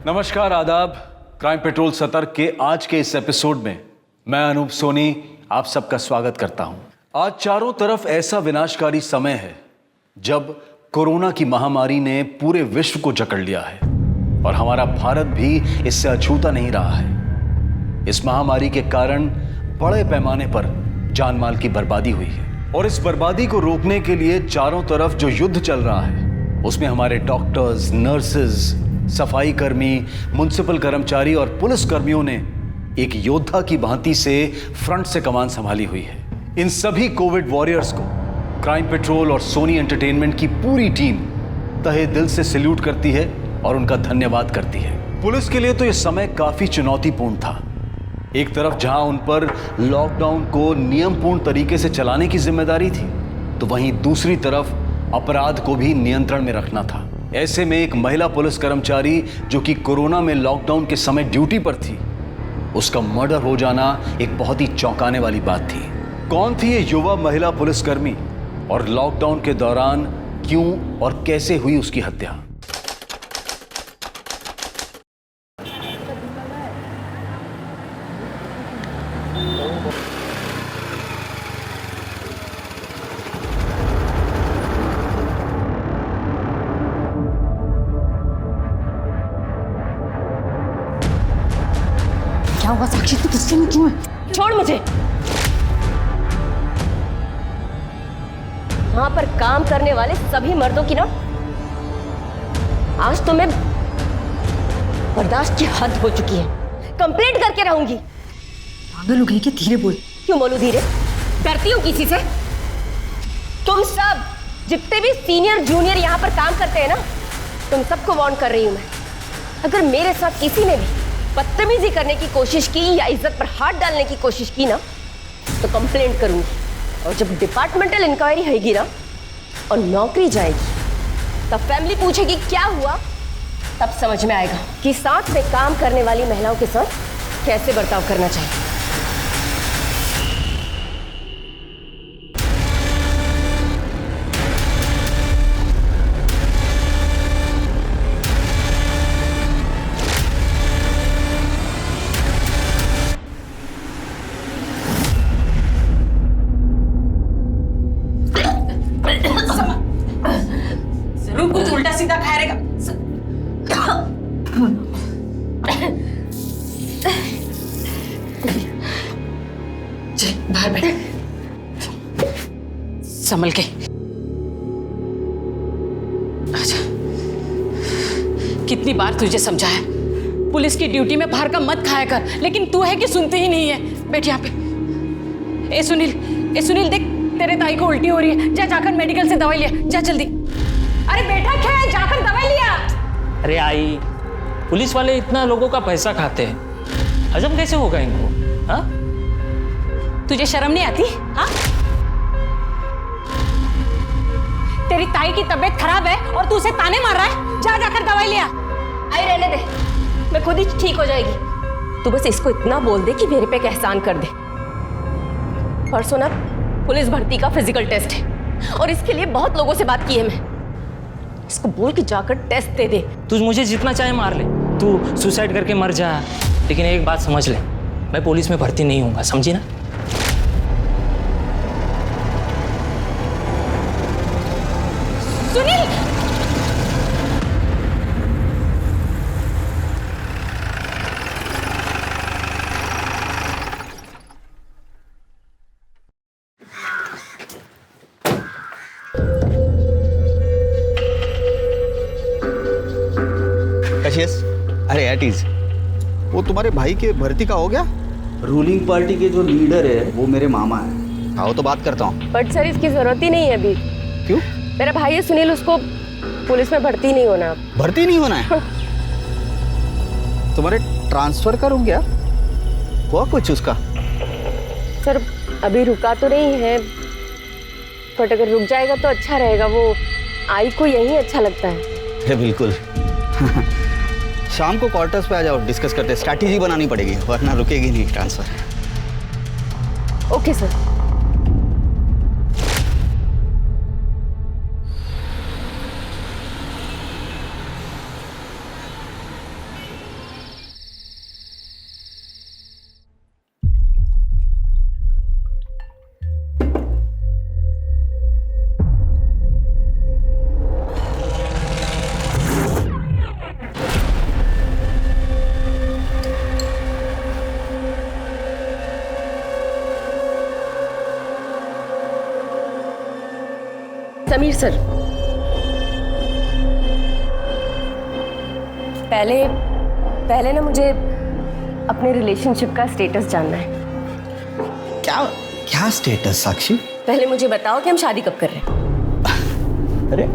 नमस्कार, आदाब। Crime petrol सतर्क के आज के इस एपिसोड में मैं अनूप सोनी आप सबका स्वागत करता हूं। आज चारों तरफ ऐसा विनाशकारी समय है जब कोरोना की महामारी ने पूरे विश्व को जकड़ लिया है और हमारा भारत भी इससे अछूता नहीं रहा है। इस महामारी के कारण बड़े पैमाने पर जान माल की बर्बादी हुई है और इस बर्बादी को रोकने के लिए चारों तरफ जो युद्ध चल रहा है उसमें हमारे डॉक्टर्स, नर्सेज, सफाई कर्मी, म्युनिसिपल कर्मचारी और पुलिस कर्मियों ने एक योद्धा की भांति से फ्रंट से कमान संभाली हुई है। इन सभी कोविड वॉरियर्स को क्राइम पेट्रोल और सोनी एंटरटेनमेंट की पूरी टीम तहे दिल से सैल्यूट करती है और उनका धन्यवाद करती है। पुलिस के लिए तो यह समय काफी चुनौतीपूर्ण था। एक तरफ जहां उन पर लॉकडाउन को नियमपूर्ण तरीके से चलाने की जिम्मेदारी थी, तो वहीं दूसरी तरफ अपराध को भी नियंत्रण में रखना था। ऐसे में एक महिला पुलिस कर्मचारी जो कि कोरोना में लॉकडाउन के समय ड्यूटी पर थी, उसका मर्डर हो जाना एक बहुत ही चौंकाने वाली बात थी। कौन थी ये युवा महिला पुलिसकर्मी और लॉकडाउन के दौरान क्यों और कैसे हुई उसकी हत्या? क्या हुआ साक्षी, तू गुस्से में क्यों है? छोड़ मुझे। वहां पर काम करने वाले सभी मर्दों की ना आज तो मैं बर्दाश्त की हद हो चुकी है। कंप्लेंट करके रहूंगी। पागल हो गई क्या? धीरे बोल। क्यों बोलूं धीरे? डरती हूँ किसी से? तुम सब जितने भी सीनियर जूनियर यहाँ पर काम करते हैं ना, तुम सबको वार्न कर रही हूँ मैं। अगर मेरे साथ किसी ने भी बदतमीजी करने की कोशिश की या इज्जत पर हाथ डालने की कोशिश की ना, तो कंप्लेंट करूंगी। और जब डिपार्टमेंटल इंक्वायरी होगी ना और नौकरी जाएगी, तब फैमिली पूछेगी क्या हुआ, तब समझ में आएगा कि साथ में काम करने वाली महिलाओं के साथ कैसे बर्ताव करना चाहिए। कुछ उल्टा सीधा खाया रहेगा। चल बाहर बैठ, संभल के। अच्छा, कितनी बार तुझे समझाया पुलिस की ड्यूटी में बाहर का मत खाया कर, लेकिन तू है कि सुनती ही नहीं है। बैठ यहाँ पे। ए सुनील देख, तेरे ताई को उल्टी हो रही है। जा जाकर मेडिकल से दवाई लिया, जा जल्दी। अरे बेटा क्या है, जाकर दवाई लिया। अरे आई, पुलिस वाले इतना लोगों का पैसा खाते हैं, हजम कैसे होगा इनको? हाँ, तुझे शर्म नहीं आती? हाँ, तेरी ताई की तबीयत खराब है और तू उसे ताने मार रहा है। जा जाकर दवाई लिया। आई रहने दे, मैं खुद ही ठीक हो जाएगी। तू बस इसको इतना बोल दे कि मेरे पे एक एहसान कर दे। परसों ना पुलिस भर्ती का फिजिकल टेस्ट है और इसके लिए बहुत लोगों से बात की है। मैं इसको बोल के जाकर टेस्ट दे दे। तू मुझे जितना चाहे मार ले, तू सुसाइड करके मर जा, लेकिन एक बात समझ ले, मैं पुलिस में भर्ती नहीं होऊंगा, समझी ना? सुनील, अरे एट इज, वो तुम्हारे भाई के भर्ती का हो गया? रूलिंग पार्टी के जो लीडर है वो मेरे मामा है। आओ तो बात करता हूँ। बट सर इसकी जरूरत ही नहीं है अभी। क्यों? मेरा भाई है सुनील, उसको पुलिस में भर्ती नहीं होना। भर्ती नहीं होना है? तुम्हारे ट्रांसफर का रुक गया? हुआ कुछ उसका? सर अभी रुका तो नहीं है, बट अगर रुक जाएगा तो अच्छा रहेगा। वो आई को यही अच्छा लगता है। बिल्कुल। शाम को क्वार्टर्स पे आ जाओ, डिस्कस करते हैं। स्ट्रैटेजी बनानी पड़ेगी वरना रुकेगी नहीं transfer. Okay sir. Sameer sir, पहले ना मुझे अपने रिलेशनशिप का स्टेटस जानना है। क्या क्या स्टेटस साक्षी? पहले मुझे बताओ कि हम शादी कब कर रहे हैं। अरे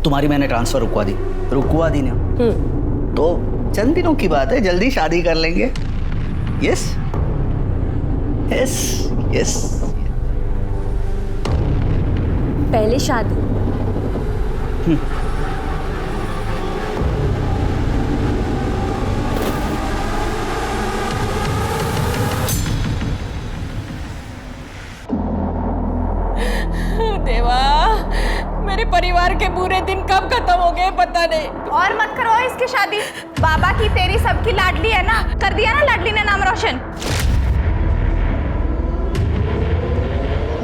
तुम्हारी मैंने ट्रांसफर रुकवा दी ना, तो चंद दिनों की बात है, जल्दी शादी कर लेंगे। Yes yes yes. पहले शादी। देवा, मेरे परिवार के बुरे दिन कब खत्म हो गए पता नहीं। और मत करो इसकी शादी, बाबा की तेरी सबकी लाडली है ना, कर दिया ना लाडली ने नाम रोशन।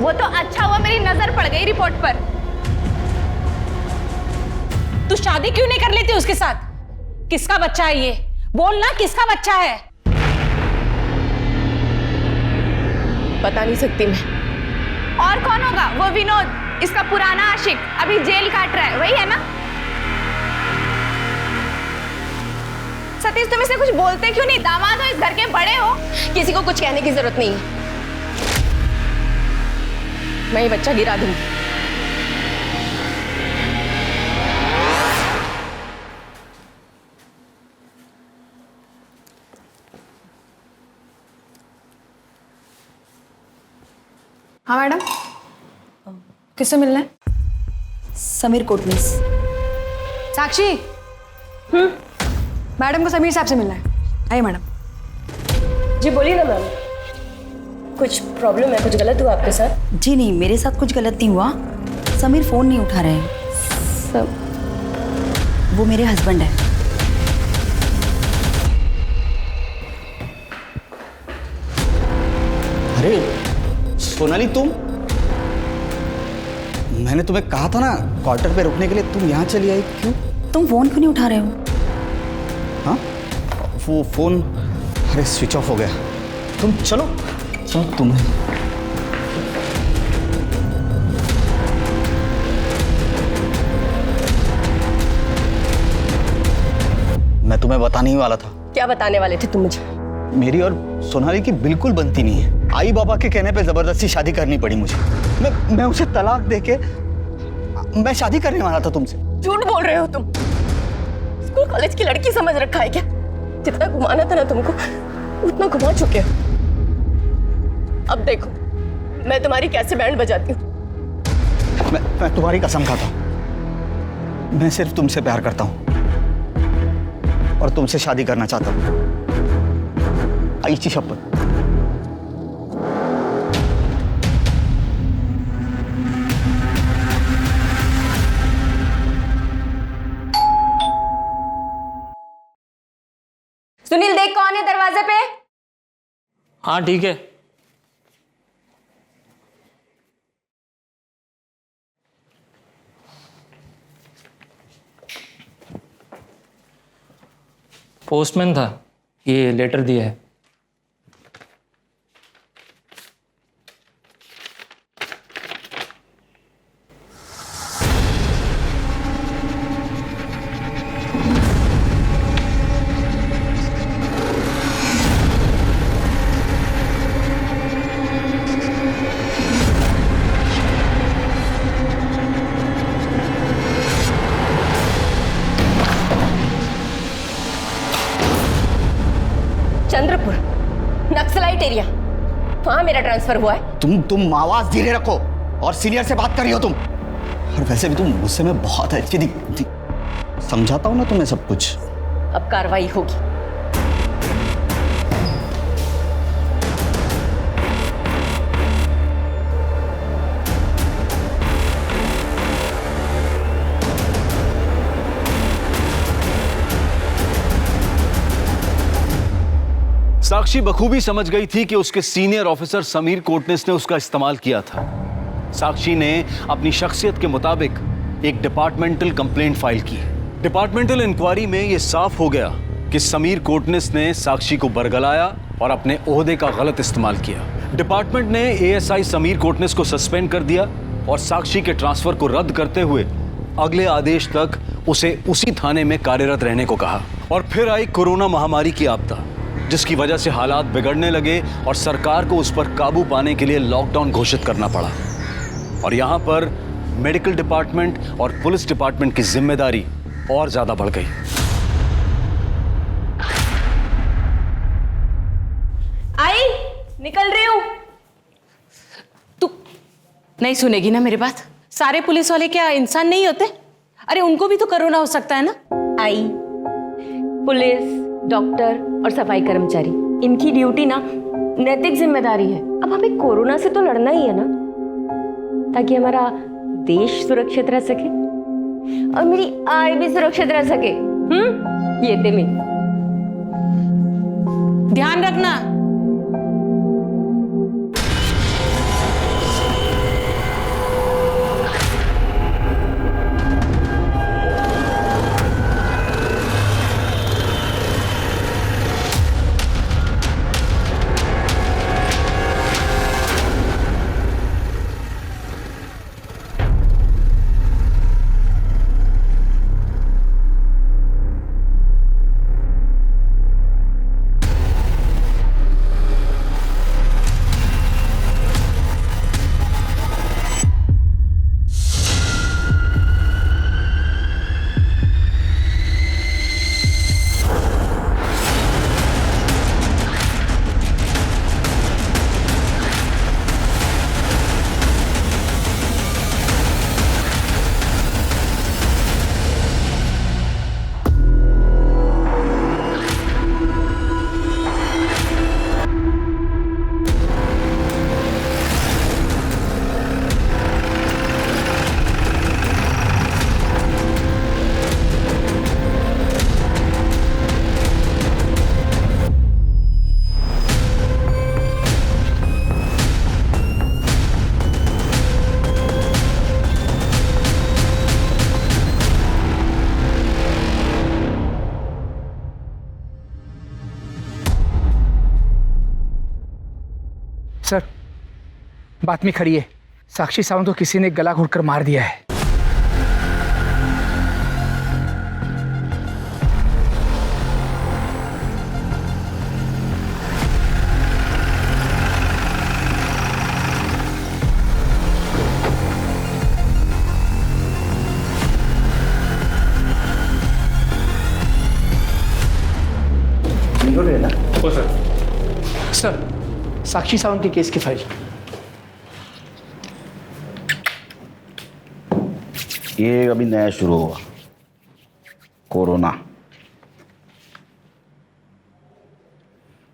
वो तो अच्छा हुआ मेरी नजर पड़ गई रिपोर्ट पर। तू शादी क्यों नहीं कर लेती उसके साथ? किसका बच्चा है ये? बोल ना, किसका बच्चा है? बता नहीं सकती मैं। और कौन होगा? वो विनोद, इसका पुराना आशिक, अभी जेल काट रहा है, वही है ना? सतीश, तुम इसे कुछ बोलते क्यों नहीं? दामाद हो, इस घर के बड़े हो। किसी को कुछ कहने की जरूरत नहीं है, मैं ये बच्चा गिरा दूंगी। हाँ मैडम, किससे मिलना है? समीर कोटनीस। साक्षी, मैडम को समीर साहब से मिलना है। आइए मैडम। जी बोलिए ना मैम, कुछ प्रॉब्लम है? कुछ गलत हुआ आपके साथ? जी नहीं, मेरे साथ कुछ गलत नहीं हुआ। समीर फ़ोन नहीं उठा रहे हैं। वो मेरे हस्बैंड है। अरे सोनाली, मैंने तुम्हें कहा था ना क्वार्टर पे रुकने के लिए, तुम यहाँ चली आई क्यों? तुम फ़ोन क्यों नहीं उठा रहे हो? हाँ, वो फोन अरे स्विच ऑफ हो गया। तुम चलो तुम्हें मैं तुम्हें बताने ही वाला था। क्या बताने वाले थे तुम मुझे? मेरी और सोनाली की बिल्कुल बनती नहीं है। आई बाबा के कहने पे जबरदस्ती शादी करनी पड़ी मुझे। मैं उसे तलाक देके मैं शादी करने वाला था तुमसे। झूठ बोल रहे हो तुम। स्कूल कॉलेज की लड़की समझ रखा है क्या? जितना घुमाना था ना तुमको, उतना घुमा चुके हो। अब देखो मैं तुम्हारी कैसे बैंड बजाती हूँ। मैं तुम्हारी कसम खाता हूँ, मैं सिर्फ तुमसे प्यार करता हूँ और तुमसे शादी करना चाहता हूँ। आईची शपथ। सुनील, देख कौन है दरवाजे पे। हाँ ठीक है। पोस्टमैन था, ये लेटर दिया है। चंद्रपुर नक्सलाइट एरिया, वहां मेरा ट्रांसफर हुआ है। तुम आवाज धीरे रखो और सीनियर से बात कर रही हो तुम। और वैसे भी तुम मुझसे में बहुत अच्छी दिखती। समझाता हूं ना तुम्हें सब कुछ। अब कार्रवाई होगी। साक्षी बखूबी समझ गई थी कि उसके सीनियर ऑफिसर समीर कोटनिस ने उसका इस्तेमाल किया था। साक्षी ने अपनी शख्सियत के मुताबिक एक डिपार्टमेंटल कंप्लेंट फाइल की। डिपार्टमेंटल इंक्वायरी में यह साफ हो गया कि समीर कोटनिस ने साक्षी को बरगलाया और अपने ओहदे का गलत इस्तेमाल किया। डिपार्टमेंट ने एएसआई समीर कोटनिस को सस्पेंड कर दिया और साक्षी के ट्रांसफर को रद्द करते हुए अगले आदेश तक उसे उसी थाने में कार्यरत रहने को कहा। और फिर आई कोरोना महामारी की आपदा, जिसकी वजह से हालात बिगड़ने लगे और सरकार को उस पर काबू पाने के लिए लॉकडाउन घोषित करना पड़ा। और यहां पर मेडिकल डिपार्टमेंट और पुलिस डिपार्टमेंट की जिम्मेदारी और ज्यादा बढ़ गई। आई निकल रही हूं। तू नहीं सुनेगी ना मेरी बात? सारे पुलिस वाले क्या इंसान नहीं होते? अरे उनको भी तो कोरोना हो सकता है ना। आई, पुलिस, डॉक्टर और सफाई कर्मचारी, इनकी ड्यूटी ना नैतिक जिम्मेदारी है। अब हमें कोरोना से तो लड़ना ही है ना, ताकि हमारा देश सुरक्षित रह सके और मेरी आई भी सुरक्षित रह सके। ये थे मैं। ध्यान रखना। सर, बात में खड़ी है। साक्षी सावंत को किसी ने गला घोटकर मार दिया है। ना? सर, साक्षी सावंत के केस की फाइल। ये अभी नया शुरू हुआ, कोरोना।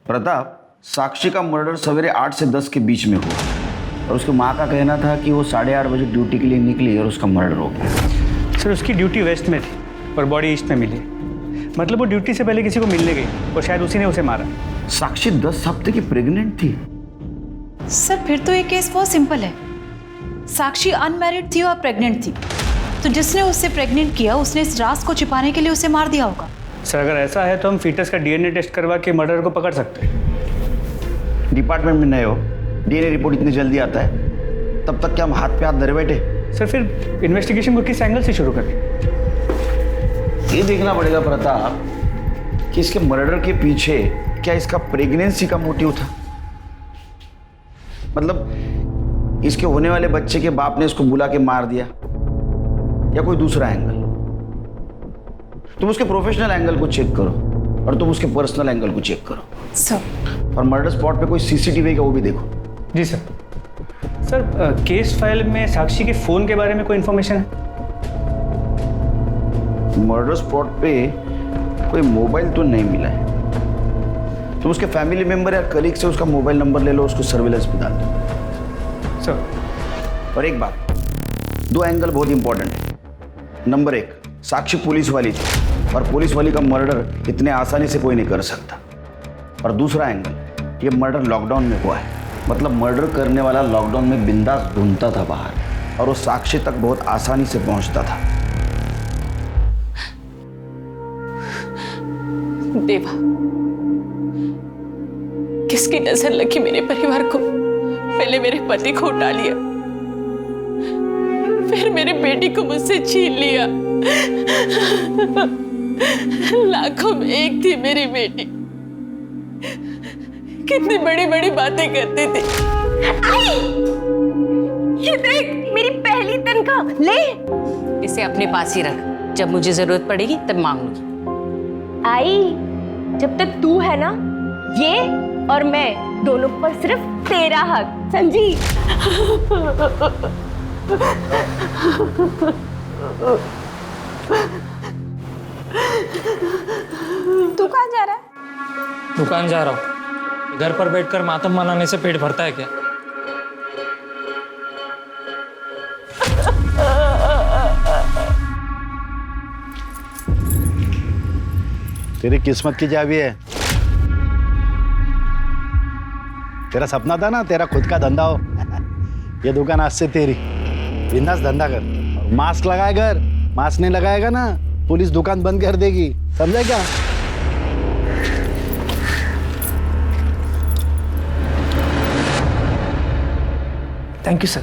प्रताप, साक्षी का मर्डर सवेरे 8 से 10 के बीच में हुआ और उसकी माँ का कहना था कि वो 8:30 बजे ड्यूटी के लिए निकली और उसका मर्डर हो गया। सर, उसकी ड्यूटी वेस्ट में थी और बॉडी ईस्ट में मिली। मतलब वो ड्यूटी से पहले किसी को मिलने गई और शायद उसी ने उसे मारा। साक्षी 10 हफ्ते की प्रेग्नेंट थी। सर, फिर तो ये केस बहुत सिंपल है। साक्षी अनमैरिड थी और प्रेग्नेंट थी, तो जिसने उससे प्रेग्नेंट किया उसने इस राज को छिपाने के लिए उसे मार दिया होगा। सर, अगर ऐसा है तो हम फीटस का डीएनए टेस्ट करवा के मर्डर को पकड़ सकते हैं। डिपार्टमेंट में नए हो, डीएनए रिपोर्ट इतनी जल्दी आता है, तब तक क्या हम हाथ पे हाथ धरे बैठे? सर, फिर इन्वेस्टिगेशन को किस एंगल से शुरू करें? ये देखना पड़ेगा प्रताप कि इसके मर्डर के पीछे क्या इसका प्रेगनेंसी का मोटिव था। मतलब इसके होने वाले बच्चे के बाप ने इसको बुला के मार दिया या कोई दूसरा एंगल। तुम उसके प्रोफेशनल एंगल को चेक करो और तुम उसके पर्सनल एंगल को चेक करो सर। और मर्डर स्पॉट पे कोई सीसीटीवी का वो भी देखो। जी सर। सर, केस फाइल में साक्षी के फ़ोन के बारे में कोई इन्फॉर्मेशन है? मर्डर स्पॉट पे कोई मोबाइल तो नहीं मिला है। तुम उसके फैमिली मेंबर या कलीग से उसका मोबाइल नंबर ले लो, उसको सर्विलेंस पे डाल दो। सर, और एक बात, 2 एंगल बहुत इंपॉर्टेंट है। नंबर 1, साक्षी पुलिस वाली थी और पुलिस वाली का मर्डर इतने आसानी से कोई नहीं कर सकता। और दूसरा एंगल, ये मर्डर लॉकडाउन में हुआ है। मतलब मर्डर करने वाला लॉकडाउन में बिंदास ढूंढता था बाहर और वो साक्षी तक बहुत आसानी से पहुंचता था। देवा, किसकी नजर लगी मेरे परिवार को? पहले मेरे पति को उठा लिया, बेटी को मुझसे छीन लिया। लाखों में एक थी मेरी बेटी, कितनी बड़ी बड़ी बातें करती थी। ये देख, मेरी पहली तनख्वाह, ले। इसे अपने पास ही रख, जब मुझे जरूरत पड़ेगी तब मांग लूंगी। आई, जब तक तू है ना, ये और मैं दोनों पर सिर्फ तेरा हक, समझी? तू कहाँ जा रहा है? दुकान जा रहा हूँ। घर पर बैठकर मातम मनाने से पेट भरता है क्या? तेरी किस्मत की चाबी है। तेरा सपना था ना तेरा खुद का धंधा हो। ये दुकान आज से तेरी। बिंदास धंधा कर। मास्क लगाए घर, मास्क नहीं लगाएगा ना पुलिस दुकान बंद कर देगी, समझा क्या? Thank you sir.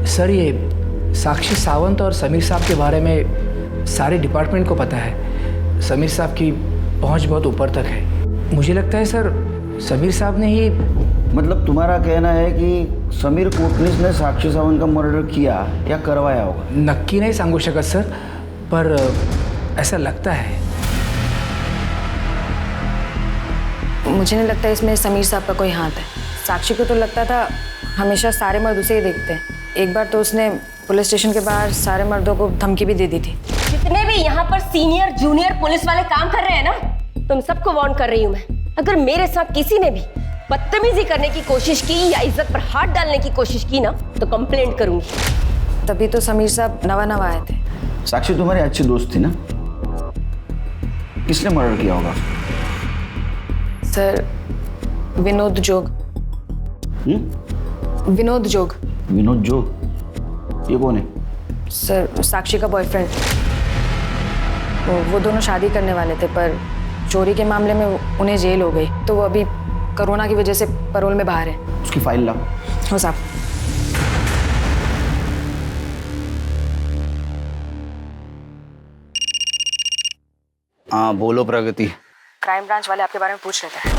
सर, ये साक्षी सावंत और समीर साहब के बारे में सारे डिपार्टमेंट को पता है। समीर साहब की पहुंच बहुत ऊपर तक है। मुझे लगता है सर, समीर साहब ने ही। मतलब तुम्हारा कहना है कि समीर कोटनीस ने साक्षी सावंत का मर्डर किया या करवाया होगा? नक्की नहीं सांगू शकत सर, पर ऐसा लगता है। मुझे नहीं लगता इसमें समीर साहब का कोई हाथ है। साक्षी को तो लगता था हमेशा सारे मर्द उसे ही देखते हैं। एक बार तो उसने पुलिस स्टेशन के बाहर सारे मर्दों को धमकी भी दे दी थी। जितने भी यहाँ पर सीनियर जूनियर पुलिस वाले काम कर रहे हैं ना, तुम सबको वार्न कर रही हूँ मैं। अगर मेरे साथ किसी ने भी बदतमीजी करने की कोशिश की या इज्जत पर हाथ डालने की कोशिश की ना, तो कंप्लेंट करूंगी। तभी तो समीर साहब नवा आए थे। साक्षी तुम्हारी अच्छी दोस्त थी ना? किसने मर्डर किया होगा? सर, विनोद जोग। विनोद जोग। विनोद जोग? ये कौन है? सर, साक्षी का बॉयफ्रेंड। वो दोनों शादी करने वाले थे, पर चोरी के मामले में उन्हें जेल हो गई, तो वो अभी कोरोना की वजह से पैरोल में बाहर है। उसकी फाइल लाओ। हो साहब। हाँ बोलो प्रगति। क्राइम ब्रांच वाले आपके बारे में पूछ रहे थे।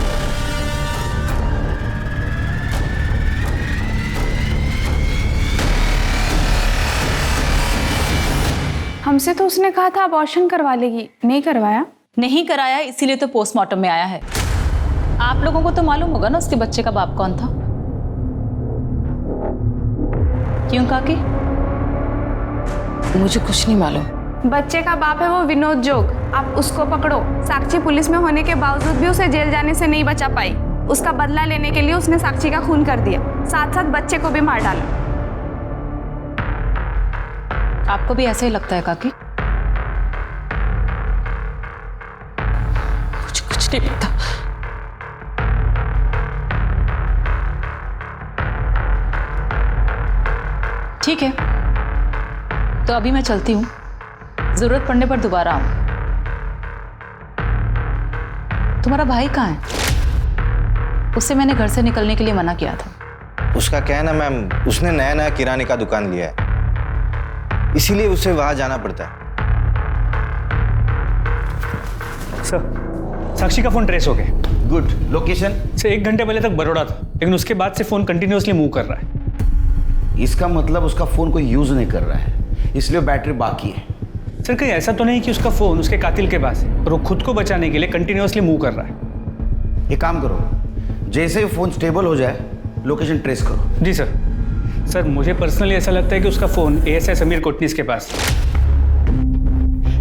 हमसे तो उसने कहा था अबॉर्शन करवा लेगी, नहीं करवाया? नहीं कराया, इसीलिए तो पोस्टमार्टम में आया है। आप लोगों को तो मालूम होगा ना उसके बच्चे का बाप कौन था? क्यों काकी? मुझे कुछ नहीं मालूम। बच्चे का बाप है वो विनोद जोग। आप उसको पकड़ो। साक्षी पुलिस में होने के बावजूद भी उसे जेल जाने से नहीं बचा पाई। उसका बदला लेने के लिए उसने साक्षी का खून कर दिया, साथ साथ बच्चे को भी मार डाला। आपको भी ऐसे ही लगता है काकी? कुछ नहीं पता। ठीक है, तो अभी मैं चलती हूँ। जरूरत पड़ने पर दोबारा आऊँ। तुम्हारा भाई कहाँ है? उससे मैंने घर से निकलने के लिए मना किया था। उसका क्या है ना मैम, उसने नया नया किराने का दुकान लिया है, इसीलिए उसे वहां जाना पड़ता है। सर, साक्षी का फोन ट्रेस हो गया। गुड। लोकेशन? सर, 1 घंटे पहले तक बड़ौदा था, लेकिन उसके बाद से फोन कंटिन्यूअसली मूव कर रहा है। इसका मतलब उसका फोन कोई यूज नहीं कर रहा है, इसलिए बैटरी बाकी है। सर, कहीं ऐसा तो नहीं कि उसका फोन उसके कातिल के पास है और वो खुद को बचाने के लिए कंटिन्यूअसली मूव कर रहा है? एक काम करो, जैसे ही फोन स्टेबल हो जाए लोकेशन ट्रेस करो। जी सर। सर, मुझे पर्सनली ऐसा लगता है कि उसका फोन एएसआई समीर कोटनीस के पास है,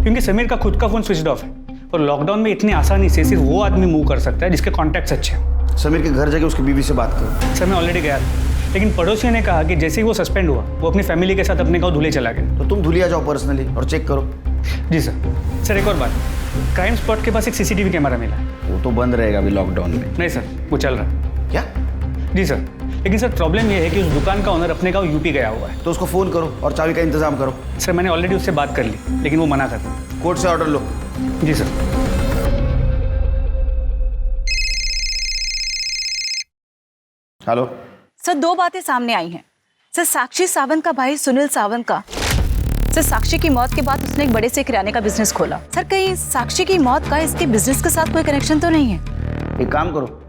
क्योंकि समीर का खुद का फोन स्विच ऑफ है और लॉकडाउन में इतनी आसानी से सिर्फ वो आदमी मूव कर सकता है जिसके कॉन्टैक्ट्स अच्छे हैं। समीर के घर जाके उसकी बीवी से बात करो। सर, मैं ऑलरेडी गया था, लेकिन पड़ोसियों ने कहा कि जैसे ही वो सस्पेंड हुआ वो अपनी फैमिली के साथ अपने गाँव धुले चला गया। तो तुम धुलिया जाओ पर्सनली और चेक करो। जी सर। सर, एक और बात, क्राइम स्पॉट के पास एक सीसीटीवी कैमरा मिला है। वो तो बंद रहेगा अभी लॉकडाउन में। नहीं सर, वो चल रहा है। क्या? जी सर, लेकिन सर प्रॉब्लम ये है कि उस दुकान का ओनर अपने गाँव यूपी गया हुआ है। तो उसको फोन करो और चाबी का इंतजाम करो। सर, मैंने ऑलरेडी उससे बात कर ली, लेकिन वो मना कर रहा। कोर्ट से ऑर्डर लो। जी सर। हेलो सर 2 बातें सामने आई हैं। सर साक्षी सावंत का भाई सुनील सावंत का, सर साक्षी की मौत के बाद उसने एक बड़े से किराने का बिजनेस खोला। सर कहीं साक्षी की मौत का इसके बिजनेस के साथ कोई कनेक्शन तो नहीं है? एक काम करो,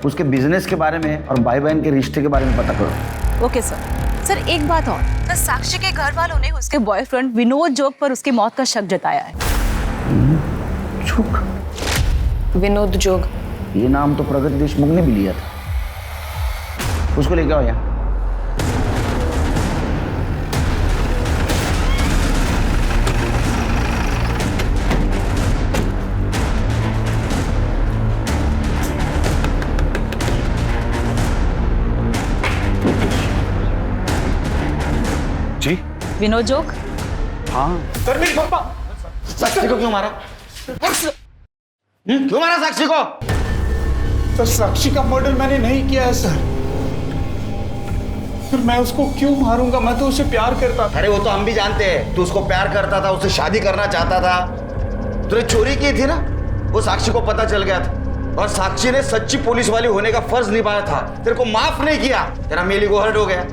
उसके बिजनेस के बारे में और भाई बहन के रिश्ते के बारे में पता करो। Okay sir. सर एक बात और, सर साक्षी के घर वालों ने उसके बॉयफ्रेंड विनोद जोग पर उसकी मौत का शक जताया है। विनोद जोग, ये नाम तो प्रगति देशमुख ने भी लिया था। उसको लेके आओ यहाँ। जी विनोद जोग? हाँ सर मेरी पापा साक्षी को क्यों मारा? क्यों मारा साक्षी को? सर साक्षी का मर्डर मैंने नहीं किया है सर। फिर मैं उसको क्यों मारूंगा? मैं तो उसे प्यार करता था। अरे वो तो हम भी जानते हैं, तू उसको प्यार करता था, उससे शादी करना चाहता था। तूने चोरी की थी ना, वो साक्षी को पता चल गया था और साक्षी ने सच्ची पुलिस वाली होने का फर्ज निभाया था, तेरे को माफ नहीं किया। तेरा मेली को हर्ट हो गया,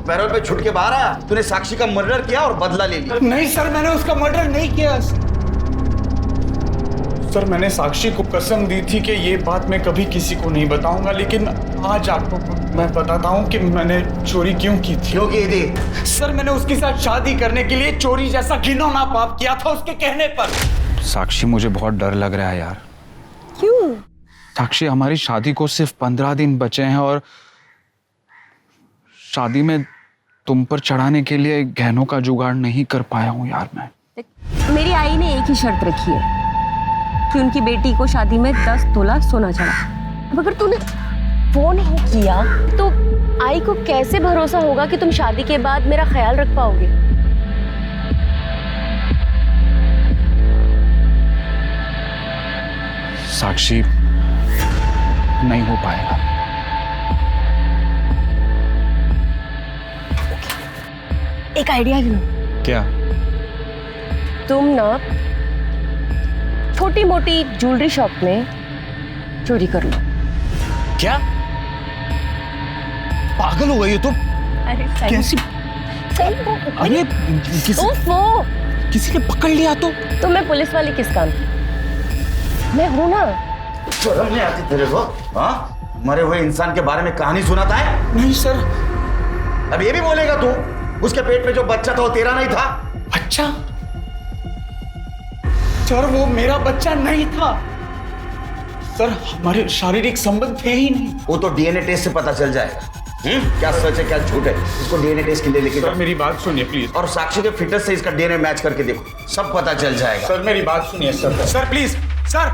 पैरों पे छुट के बाहर आया, तूने साक्षी का मर्डर किया और बदला ले लिया। नहीं सर, मैंने उसका मर्डर नहीं किया सर। मैंने साक्षी को कसम दी थी कि ये बात मैं कभी किसी को नहीं बताऊंगा, लेकिन आज आपको मैं बताता हूँ कि मैंने चोरी क्यों की थी। क्यों की थी? सर मैंने उसके साथ शादी करने के लिए चोरी जैसा घिनौना पाप किया था उसके कहने पर। साक्षी मुझे बहुत डर लग रहा है यार। क्यों? साक्षी हमारी शादी को सिर्फ 15 दिन बचे हैं और शादी में तुम पर चढ़ाने के लिए गहनों का जुगाड़ नहीं कर पाया हूं यार मैं। मेरी आई ने एक ही शर्त रखी है कि उनकी बेटी को शादी में 10 तोला सोना चढ़ा। अब अगर तूने वो नहीं किया तो आई को कैसे भरोसा होगा कि तुम शादी के बाद मेरा ख्याल रख पाओगे? साक्षी नहीं हो पाएगा। एक आइडिया लो। क्या? तुम ना छोटी मोटी ज्वेलरी शॉप में चोरी कर लो। क्या पागल हो गई हो तुम? अरे कैसी? अरे किसी ने पकड़ लिया तो मैं पुलिस वाली किस काम की? मैं हूं ना। शर्म नहीं आती तेरे को? हाँ, मरे हुए इंसान के बारे में कहानी सुनाता है? नहीं सर। अब ये भी बोलेगा तू उसके पेट में जो बच्चा था वो तेरा नहीं था? अच्छा सर, वो मेरा बच्चा नहीं था सर, हमारे शारीरिक संबंध थे ही नहीं। वो तो डीएनए टेस्ट से पता चल जाएगा। क्या सच है क्या झूठ है, इसको डीएनए टेस्ट के लिए लेके सर मेरी बात सुनिए प्लीज। और साक्षी के फिटनेस से इसका डीएनए मैच करके देखो, सब पता चल जाएगा। सर मेरी बात सुनिए सर प्लीज। सर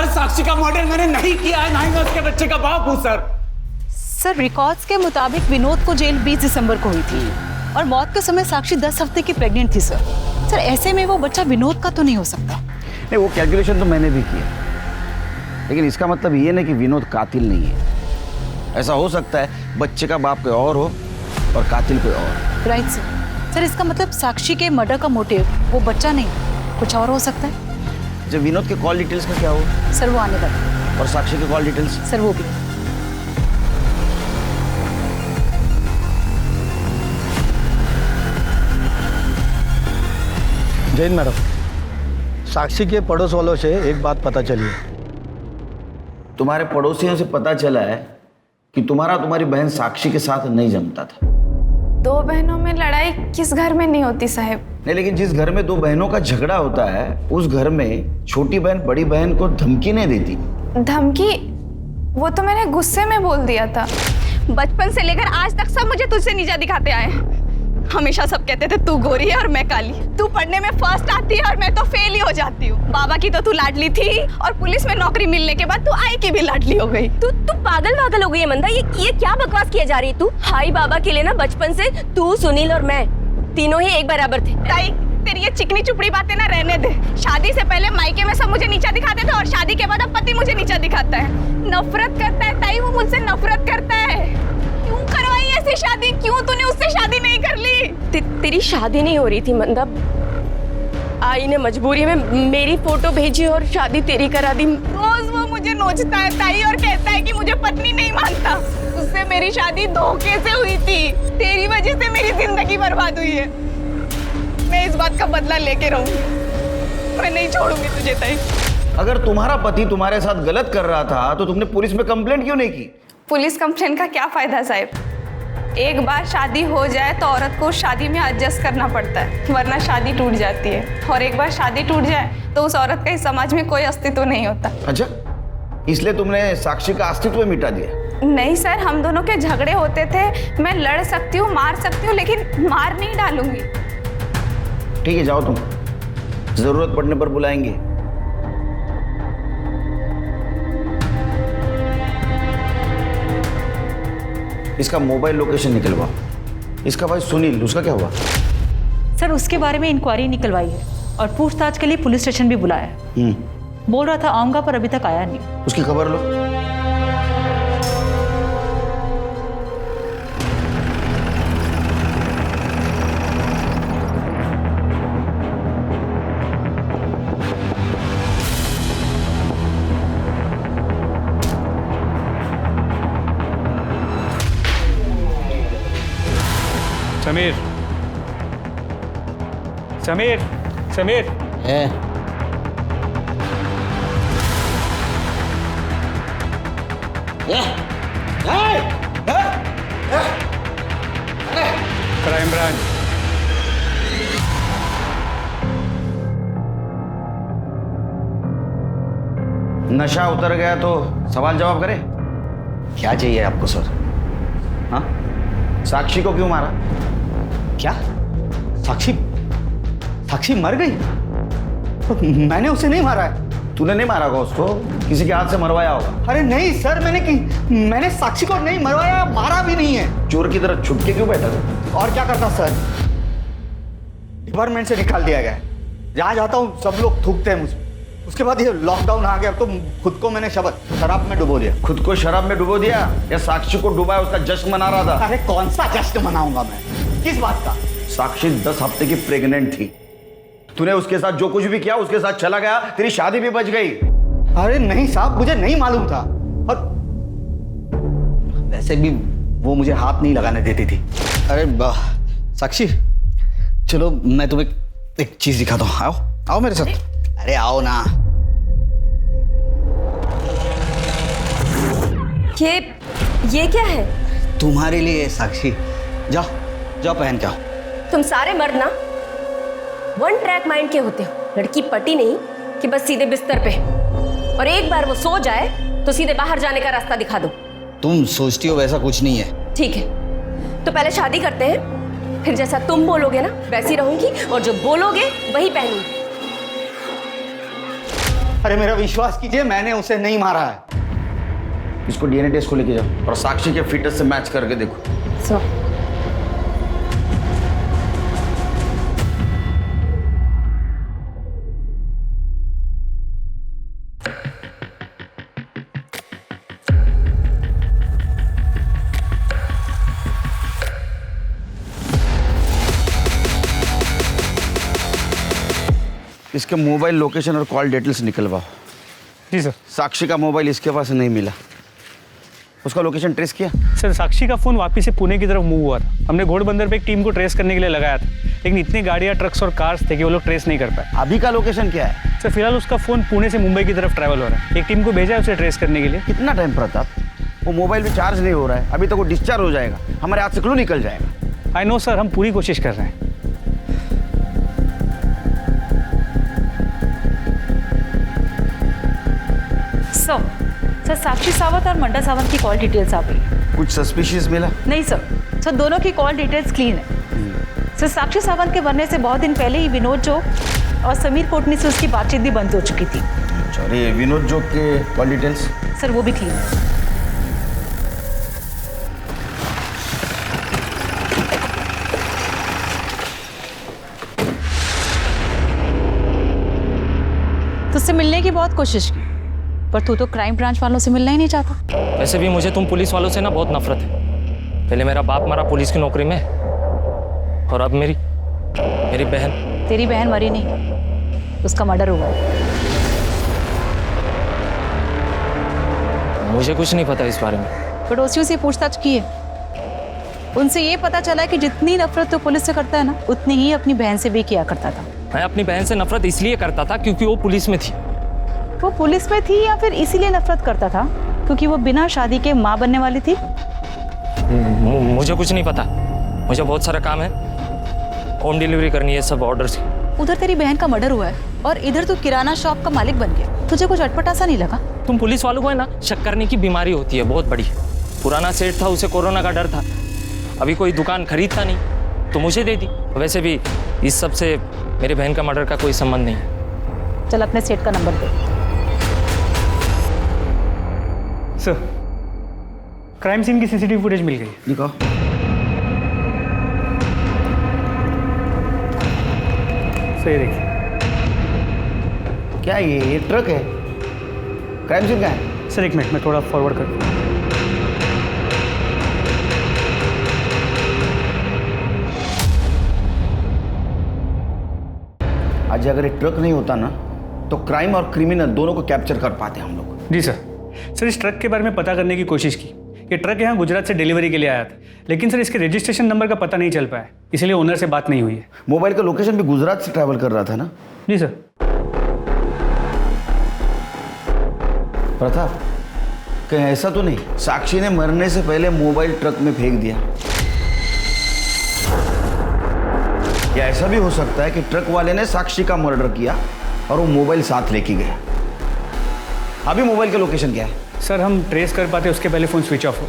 साक्षी का मर्डर मैंने नहीं किया है, ना ही मैं उसके बच्चे का बाप हूं सर। सर रिकॉर्ड्स के मुताबिक विनोद को जेल 20 दिसंबर को हुई थी और मौत के समय साक्षी 10 हफ्ते की प्रेग्नेंट थी सर ऐसे में वो बच्चा विनोद का तो नहीं हो सकता। नहीं, वो कैलकुलेशन तो मैंने भी किया, लेकिन इसका मतलब ये नहीं कि विनोद कातिल नहीं है। ऐसा हो सकता है बच्चे का बाप कोई और हो और कातिल कोई और। राइट सर इसका मतलब साक्षी के मर्डर का मोटिव वो बच्चा नहीं कुछ और हो सकता है। जब विनोद के कॉल डिटेल्स का क्या हो? सर वो आने वाला। और साक्षी के कॉल डिटेल्स? सर वो भी। जैन मैडम, साक्षी के पड़ोस वालों से एक बात पता चली है। तुम्हारे पड़ोसियों से पता चला है कि तुम्हारी बहन साक्षी के साथ नहीं जमता था। 2 बहनों में लड़ाई किस घर में नहीं होती साहब? नहीं, लेकिन जिस घर में 2 बहनों का झगड़ा होता है उस घर में छोटी बहन बड़ी बहन को धमकी नहीं देती। धमकी? वो तो मैंने गुस्से में बोल दिया था। बचपन से लेकर आज तक सब मुझे तुझसे नीचा दिखाते आए हैं। हमेशा सब कहते थे तू गोरी है और मैं काली, तू पढ़ने में फर्स्ट आती है और मैं तो फेल ही हो जाती हूँ। बाबा की तो तू लाडली थी और पुलिस में नौकरी मिलने के बाद तू आई की भी लाडली हो गई। तू पागल हो गई है मंदा। ये क्या बकवास किया जा रही है तू? हाई बाबा के लिए ना बचपन से तू, सुनील और मैं तीनों ही एक बराबर थे। ताई तेरी ये चिकनी चुपड़ी बातें ना रहने दे। शादी से पहले मायके में सब मुझे नीचा दिखाते थे और शादी के बाद अब पति मुझे नीचा दिखाता है। नफरत करता है ताई, वो मुझसे नफरत करता है। क्यों करवाई ऐसी शादी? क्यों तूने उससे शादी नहीं कर ली? तेरी शादी नहीं हो रही थी मंदा, आई ने मजबूरी में मेरी फोटो भेजी और शादी तेरी करा दी। रोज वो मुझे नोचता है ताई और कहता है कि मुझे पत्नी नहीं मानता। उससे मेरी शादी धोखे से हुई थी। तेरी वजह से मेरी जिंदगी बर्बाद हुई है। मैं इस बात का बदला लेके रहूंगी। मैं नहीं छोड़ूंगी तुझे ताई। अगर तुम्हारा पति तुम्हारे साथ गलत कर रहा था तो तुमने पुलिस में कंप्लेंट क्यों नहीं की? पुलिस कंप्लेंट का क्या फायदा साहब? एक बार शादी हो जाए तो औरत को शादी में एडजस्ट करना पड़ता है, वरना शादी टूट जाती है। और एक बार शादी टूट जाए तो उस औरत का इस समाज में कोई अस्तित्व नहीं होता। अच्छा, इसलिए तुमने साक्षी का अस्तित्व मिटा दिया? नहीं सर, हम दोनों के झगड़े होते थे। मैं लड़ सकती हूँ, मार सकती हूँ, लेकिन मार नहीं डालूंगी। ठीक है, जाओ तुम, जरूरत पड़ने पर बुलाएंगे। इसका मोबाइल लोकेशन निकलवाओ। इसका भाई सुनील, उसका क्या हुआ? सर उसके बारे में इंक्वायरी निकलवाई है और पूछताछ के लिए पुलिस स्टेशन भी बुलाया है। बोल रहा था आऊंगा, पर अभी तक आया नहीं। उसकी खबर लो। समीर, समीर, समीर। Crime branch. नशा उतर गया तो सवाल जवाब करें। क्या चाहिए आपको सर? हाँ, साक्षी को क्यों मारा? क्या? साक्षी साक्षी मर गई? मैंने उसे नहीं मारा है। तूने नहीं मारा होगा उसको, किसी के हाथ से मरवाया होगा। अरे नहीं सर, मैंने साक्षी को नहीं मरवाया, मारा भी नहीं है। चोर की तरह छुप के क्यों बैठा था? और क्या करता सर? डिपार्टमेंट से निकाल दिया गया है। जहाँ जाता हूँ सब लोग थूकते हैं मुझे। उसके बाद ये लॉकडाउन आ गया तो खुद को मैंने शराब में डुबो दिया। खुद को शराब में डुबो दिया या साक्षी को डुबाया, उसका जश्न मना रहा था? अरे कौन सा जश्न मनाऊंगा मैं? किस बात का? साक्षी 10 हफ्ते की प्रेग्नेंट थी। तूने उसके साथ जो कुछ भी किया उसके साथ चला गया, तेरी शादी भी बच गई। अरे नहीं साहब, मुझे नहीं मालूम था। और वैसे भी वो मुझे हाथ नहीं लगाने देती थी। अरे साक्षी, चलो मैं तुम्हें एक चीज दिखाता हूँ। आओ आओ मेरे साथ। अरे आओ ना। ये क्या है? तुम्हारे लिए साक्षी। जाओ जाओ पहन के आओ। तुम सारे मर्द ना वन ट्रैक माइंड के होते हो। लड़की पटी नहीं कि बस सीधे बिस्तर पे, और एक बार वो सो जाए तो सीधे बाहर जाने का रास्ता दिखा दो। तुम सोचती हो वैसा कुछ नहीं है। ठीक है, तो पहले शादी करते हैं, फिर जैसा तुम बोलोगे ना वैसी रहूंगी, और जो बोलोगे वही पहनूंगी। अरे मेरा विश्वास कीजिए, मैंने उसे नहीं मारा है। इसको डीएनए टेस्ट को लेके जाओ और साक्षी के फिटनेस से मैच करके देखो। इसके मोबाइल लोकेशन और कॉल डिटेल्स निकलवाओ। जी सर। साक्षी का मोबाइल इसके पास नहीं मिला, उसका लोकेशन ट्रेस किया? सर साक्षी का फोन वापस से पुणे की तरफ मूव हुआ था। हमने घोड़बंदर पे एक टीम को ट्रेस करने के लिए लगाया था, लेकिन इतनी गाड़ियाँ, ट्रक्स और कार्स थे कि वो लोग ट्रेस नहीं कर पाए। अभी का लोकेशन क्या है? सर फिलहाल उसका फोन पुणे से मुंबई की तरफ ट्रैवल हो रहा है। एक टीम को भेजा है उसे ट्रेस करने के लिए। कितना टाइम प्रताप? वो मोबाइल भी चार्ज नहीं हो रहा है, अभी तक वो डिस्चार्ज हो जाएगा, हमारे हाथ से क्यों निकल जाएगा? आई नो सर, हम पूरी कोशिश कर रहे हैं। सर साक्षी सावंत और मंडा सावंत की कॉल डिटेल्स आ गई। कुछ सस्पिशियस मिला? नहीं सर दोनों की कॉल डिटेल्स क्लीन है। सर साक्षी सावंत के मरने से बहुत दिन पहले ही विनोद जोग और समीर कोटनी से उसकी बातचीत भी बंद हो चुकी थी। अरे विनोद जोग के कॉल डिटेल्स? सर वो भी क्लीन है। तुझसे मिलने की बहुत कोशिश की, पर तू तो क्राइम ब्रांच वालों से मिलना ही नहीं चाहता। वैसे भी मुझे तुम पुलिस वालों से ना बहुत नफरत है। पहले मेरा बाप मरा पुलिस की नौकरी में, और अब मेरी बहन। तेरी बहन मरी नहीं, उसका मर्डर हुआ। मुझे कुछ नहीं पता इस बारे में। पड़ोसियों से पूछताछ की है, उनसे ये पता चला कि जितनी नफरत तो पुलिस से करता है ना, उतनी ही अपनी बहन से भी किया करता था। मैं अपनी बहन से नफरत इसलिए करता था क्योंकि वो पुलिस में थी। वो पुलिस में थी या फिर इसीलिए नफरत करता था क्योंकि वो बिना शादी के माँ बनने वाली थी? मुझे कुछ नहीं पता, मुझे बहुत सारा काम है, होम डिलीवरी करनी है सब ऑर्डर्स की। उधर तेरी बहन का मर्डर हुआ है और इधर तू किराना शॉप का मालिक बन गया, तुझे कुछ अटपटा सा नहीं लगा? तुम पुलिस वालों को है ना, शक करने की बीमारी होती है बहुत बड़ी। पुराना सेठ था, उसे कोरोना का डर था, अभी कोई दुकान खरीदता नहीं तो मुझे दे दी। वैसे भी इस सब से मेरे बहन का मर्डर का कोई संबंध नहीं है। चल अपने सेठ का नंबर दे। सर, क्राइम सीन की सीसीटीवी फुटेज मिल गई। दिखाओ। सही देखिए। क्या ये ट्रक है? क्राइम सीन कहाँ है? सर एक मिनट, मैं थोड़ा फॉरवर्ड कर। आज अगर ये ट्रक नहीं होता ना तो क्राइम और क्रिमिनल दोनों को कैप्चर कर पाते हम लोग। जी सर। सर इस ट्रक के बारे में पता करने की कोशिश की। ये ट्रक यहाँ गुजरात से डिलीवरी के लिए आया था, लेकिन सर इसके रजिस्ट्रेशन नंबर का पता नहीं चल पाया, इसलिए ओनर से बात नहीं हुई है। मोबाइल का लोकेशन भी गुजरात से ट्रैवल कर रहा था ना? जी सर। प्रताप, कहीं ऐसा तो नहीं साक्षी ने मरने से पहले मोबाइल ट्रक में फेंक दिया? या ऐसा भी हो सकता है कि ट्रक वाले ने साक्षी का मर्डर किया और वो मोबाइल साथ लेके गया? अभी मोबाइल का लोकेशन क्या है? सर हम ट्रेस कर पाते उसके पहले फोन स्विच ऑफ हो।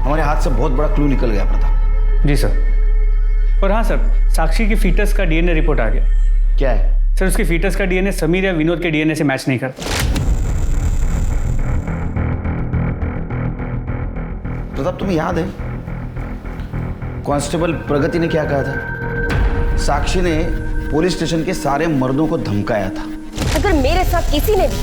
हमारे हाथ से बहुत बड़ा क्लू निकल गया प्रताप। जी सर। और हाँ सर, साक्षी के फीटस का डीएनए रिपोर्ट आ गया। क्या है? सर उसके फीटस का डीएनए समीर या विनोद के डीएनए से मैच नहीं करता। प्रताप तुम्हें याद है कांस्टेबल प्रगति ने क्या कहा था? साक्षी ने पुलिस स्टेशन के सारे मर्दों को धमकाया था। अगर मेरे साथ किसी ने भी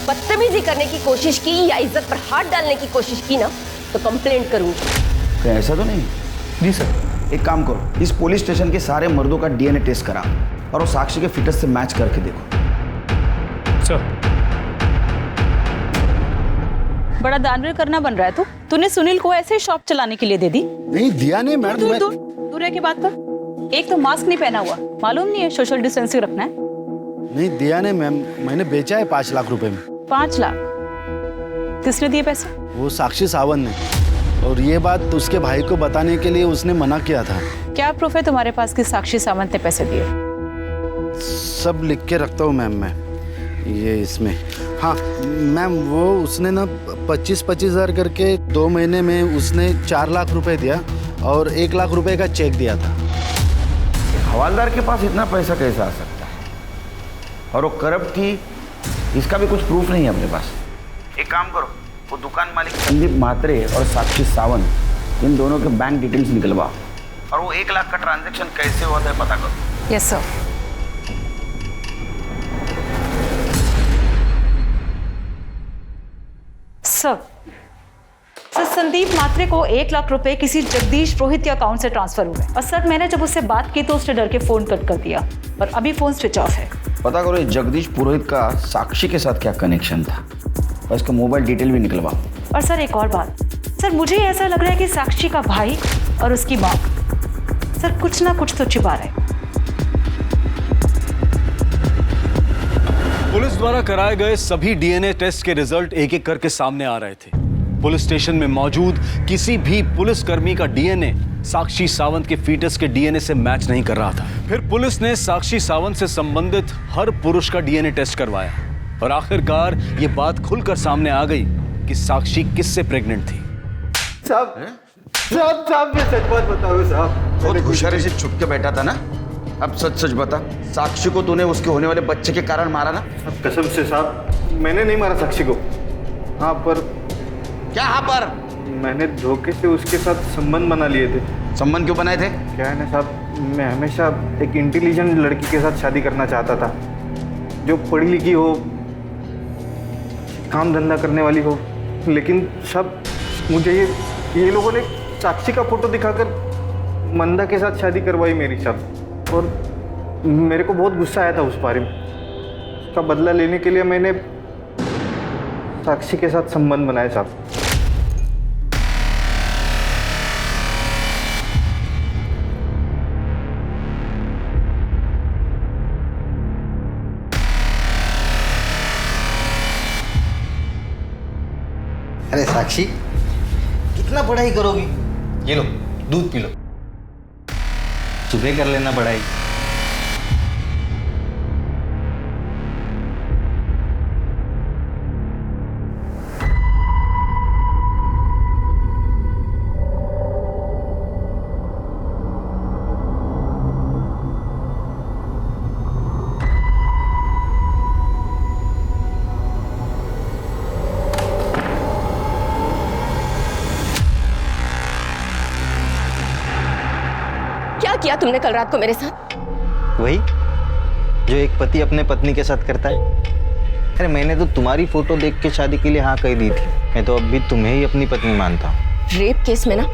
बदतमीजी करने की कोशिश की या इज्जत पर हाथ डालने की कोशिश की ना तो कंप्लेंट करूंगी। कहीं ऐसा तो नहीं? जी सर। एक काम करो, इस पुलिस स्टेशन के सारे मर्दों का डीएनए टेस्ट करा और वो साक्षी के फिटनेस से मैच करके देखो। सर। बड़ा दानवीर करना बन रहा है तूने सुनील को ऐसे शॉप चलाने के लिए दे दी? नहीं दिया नहीं मैडम। दूर रह के बात कर। एक तो मास्क नहीं पहना हुआ, मालूम नहीं है सोशल डिस्टेंसिंग रखना है? नहीं दिया नहीं मैम, मैंने बेचा है 5 लाख रुपए में। 5 लाख? किसने दिए पैसे? वो साक्षी सावंत ने, और ये बात उसके भाई को बताने के लिए उसने मना किया था। क्या प्रूफ है तुम्हारे पास कि साक्षी सावंत ने पैसे दिए? सब लिख के रखता हूँ मैम मैं, ये इसमें। हाँ मैम, वो उसने ना 25-25 हज़ार करके 2 महीने में उसने 4 लाख रुपए दिया और 1 लाख रुपए का चेक दिया था। हवालदार के पास इतना पैसा कैसे आ सकता है? और वो करप्ट थी, इसका भी कुछ प्रूफ नहीं है अपने पास। एक काम करो, वो दुकान मालिक संदीप म्हात्रे और साक्षी सावंत, इन दोनों के बैंक डिटेल्स निकलवाओ और वो 1 लाख का ट्रांजैक्शन कैसे हुआ था पता करो। Yes sir. Sir Sandeep Mhatre को 1 लाख रुपए किसी जगदीश पुरोहित के अकाउंट से ट्रांसफर हुए और सर मैंने जब उससे बात की तो उसने डर के फोन कट कर दिया और अभी फोन स्विच ऑफ है। पता करो ये जगदीश पुरोहित का साक्षी के साथ क्या कनेक्शन था और इसका मोबाइल डिटेल भी निकलवाओ। और सर एक और बात, सर मुझे ऐसा लग रहा है कि साक्षी का भाई और उसकी माँ सर कुछ ना कुछ तो छिपा रहे। पुलिस द्वारा कराए गए सभी डीएनए टेस्ट के रिजल्ट एक एक करके सामने आ रहे थे। पुलिस स्टेशन में मौजूद किसी भी पुलिसकर्मी का डीएनए साक्षी सावंत के फीटस के डीएनए से मैच नहीं कर रहा था। फिर पुलिस ने साक्षी सावंत से संबंधित हर पुरुष का डीएनए टेस्ट करवाया और आखिरकार ये बात खुलकर सामने आ गई कि साक्षी किससे प्रेग्नेंट थी। साहब मैं सच बात बताऊं साहब। बहुत होशियारी से छुप के बैठा था ना, अब सच सच बता, साक्षी को तूने उसके होने वाले बच्चे के कारण मारा ना? कसम से साहब, मैंने नहीं मारा साक्षी को। हाँ पर क्या? हाँ पर मैंने धोखे से उसके साथ संबंध बना लिए थे। संबंध क्यों बनाए थे? क्या है ना साहब, मैं हमेशा एक इंटेलिजेंट लड़की के साथ शादी करना चाहता था, जो पढ़ी लिखी हो, काम धंधा करने वाली हो। लेकिन सब मुझे ये लोगों ने साक्षी का फोटो दिखाकर मंदा के साथ शादी करवाई मेरी सब। और मेरे को बहुत गुस्सा आया था उस बारे में। उसका बदला लेने के लिए मैंने साक्षी के साथ संबंध बनाए साहब। अरे साक्षी, कितना पढ़ाई करोगी? ये लो दूध पी लो, सुबह कर लेना पढ़ाई। क्या किया तुमने कल रात को मेरे साथ? वही जो एक पति अपने पत्नी के साथ करता है। अरे मैंने तो तुम्हारी फोटो देख के शादी के लिए हाँ कह दी थी। मैं तो अब भी तुम्हें ही अपनी पत्नी मानता हूँ। रेप केस में ना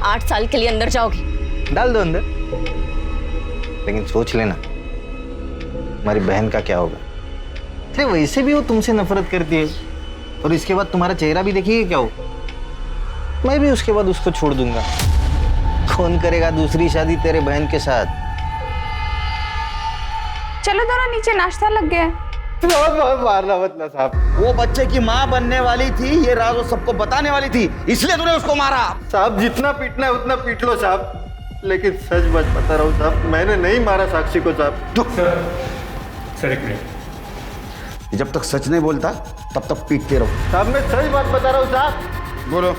8 साल के लिए अंदर जाओगी। डाल दो अंदर, लेकिन सोच लेना तुम्हारी बहन का क्या होगा। अरे वैसे भी वो तुमसे नफरत करती है, और इसके बाद तुम्हारा चेहरा भी देखिए क्या हो। मैं भी उसके बाद उसको छोड़ दूंगा। कौन करेगा दूसरी शादी तेरे बहन के साथ? चलो दोनों नीचे, नाश्ता लग गया है। मारना मत ना साहब। वो बच्चे की माँ बनने वाली थी, ये राज वो सबको बताने वाली थी, इसलिए तूने उसको मारा। साहब जितना पीटना है उतना पीट लो साहब, लेकिन सच बच बता रहा हूँ साहब, मैंने नहीं मारा साक्षी को साहब। सर एक मिनट। जब तक सच नहीं बोलता तब तक पीटते रहो। साहब मैं सच बात बता रहा हूँ साहब। बोलो।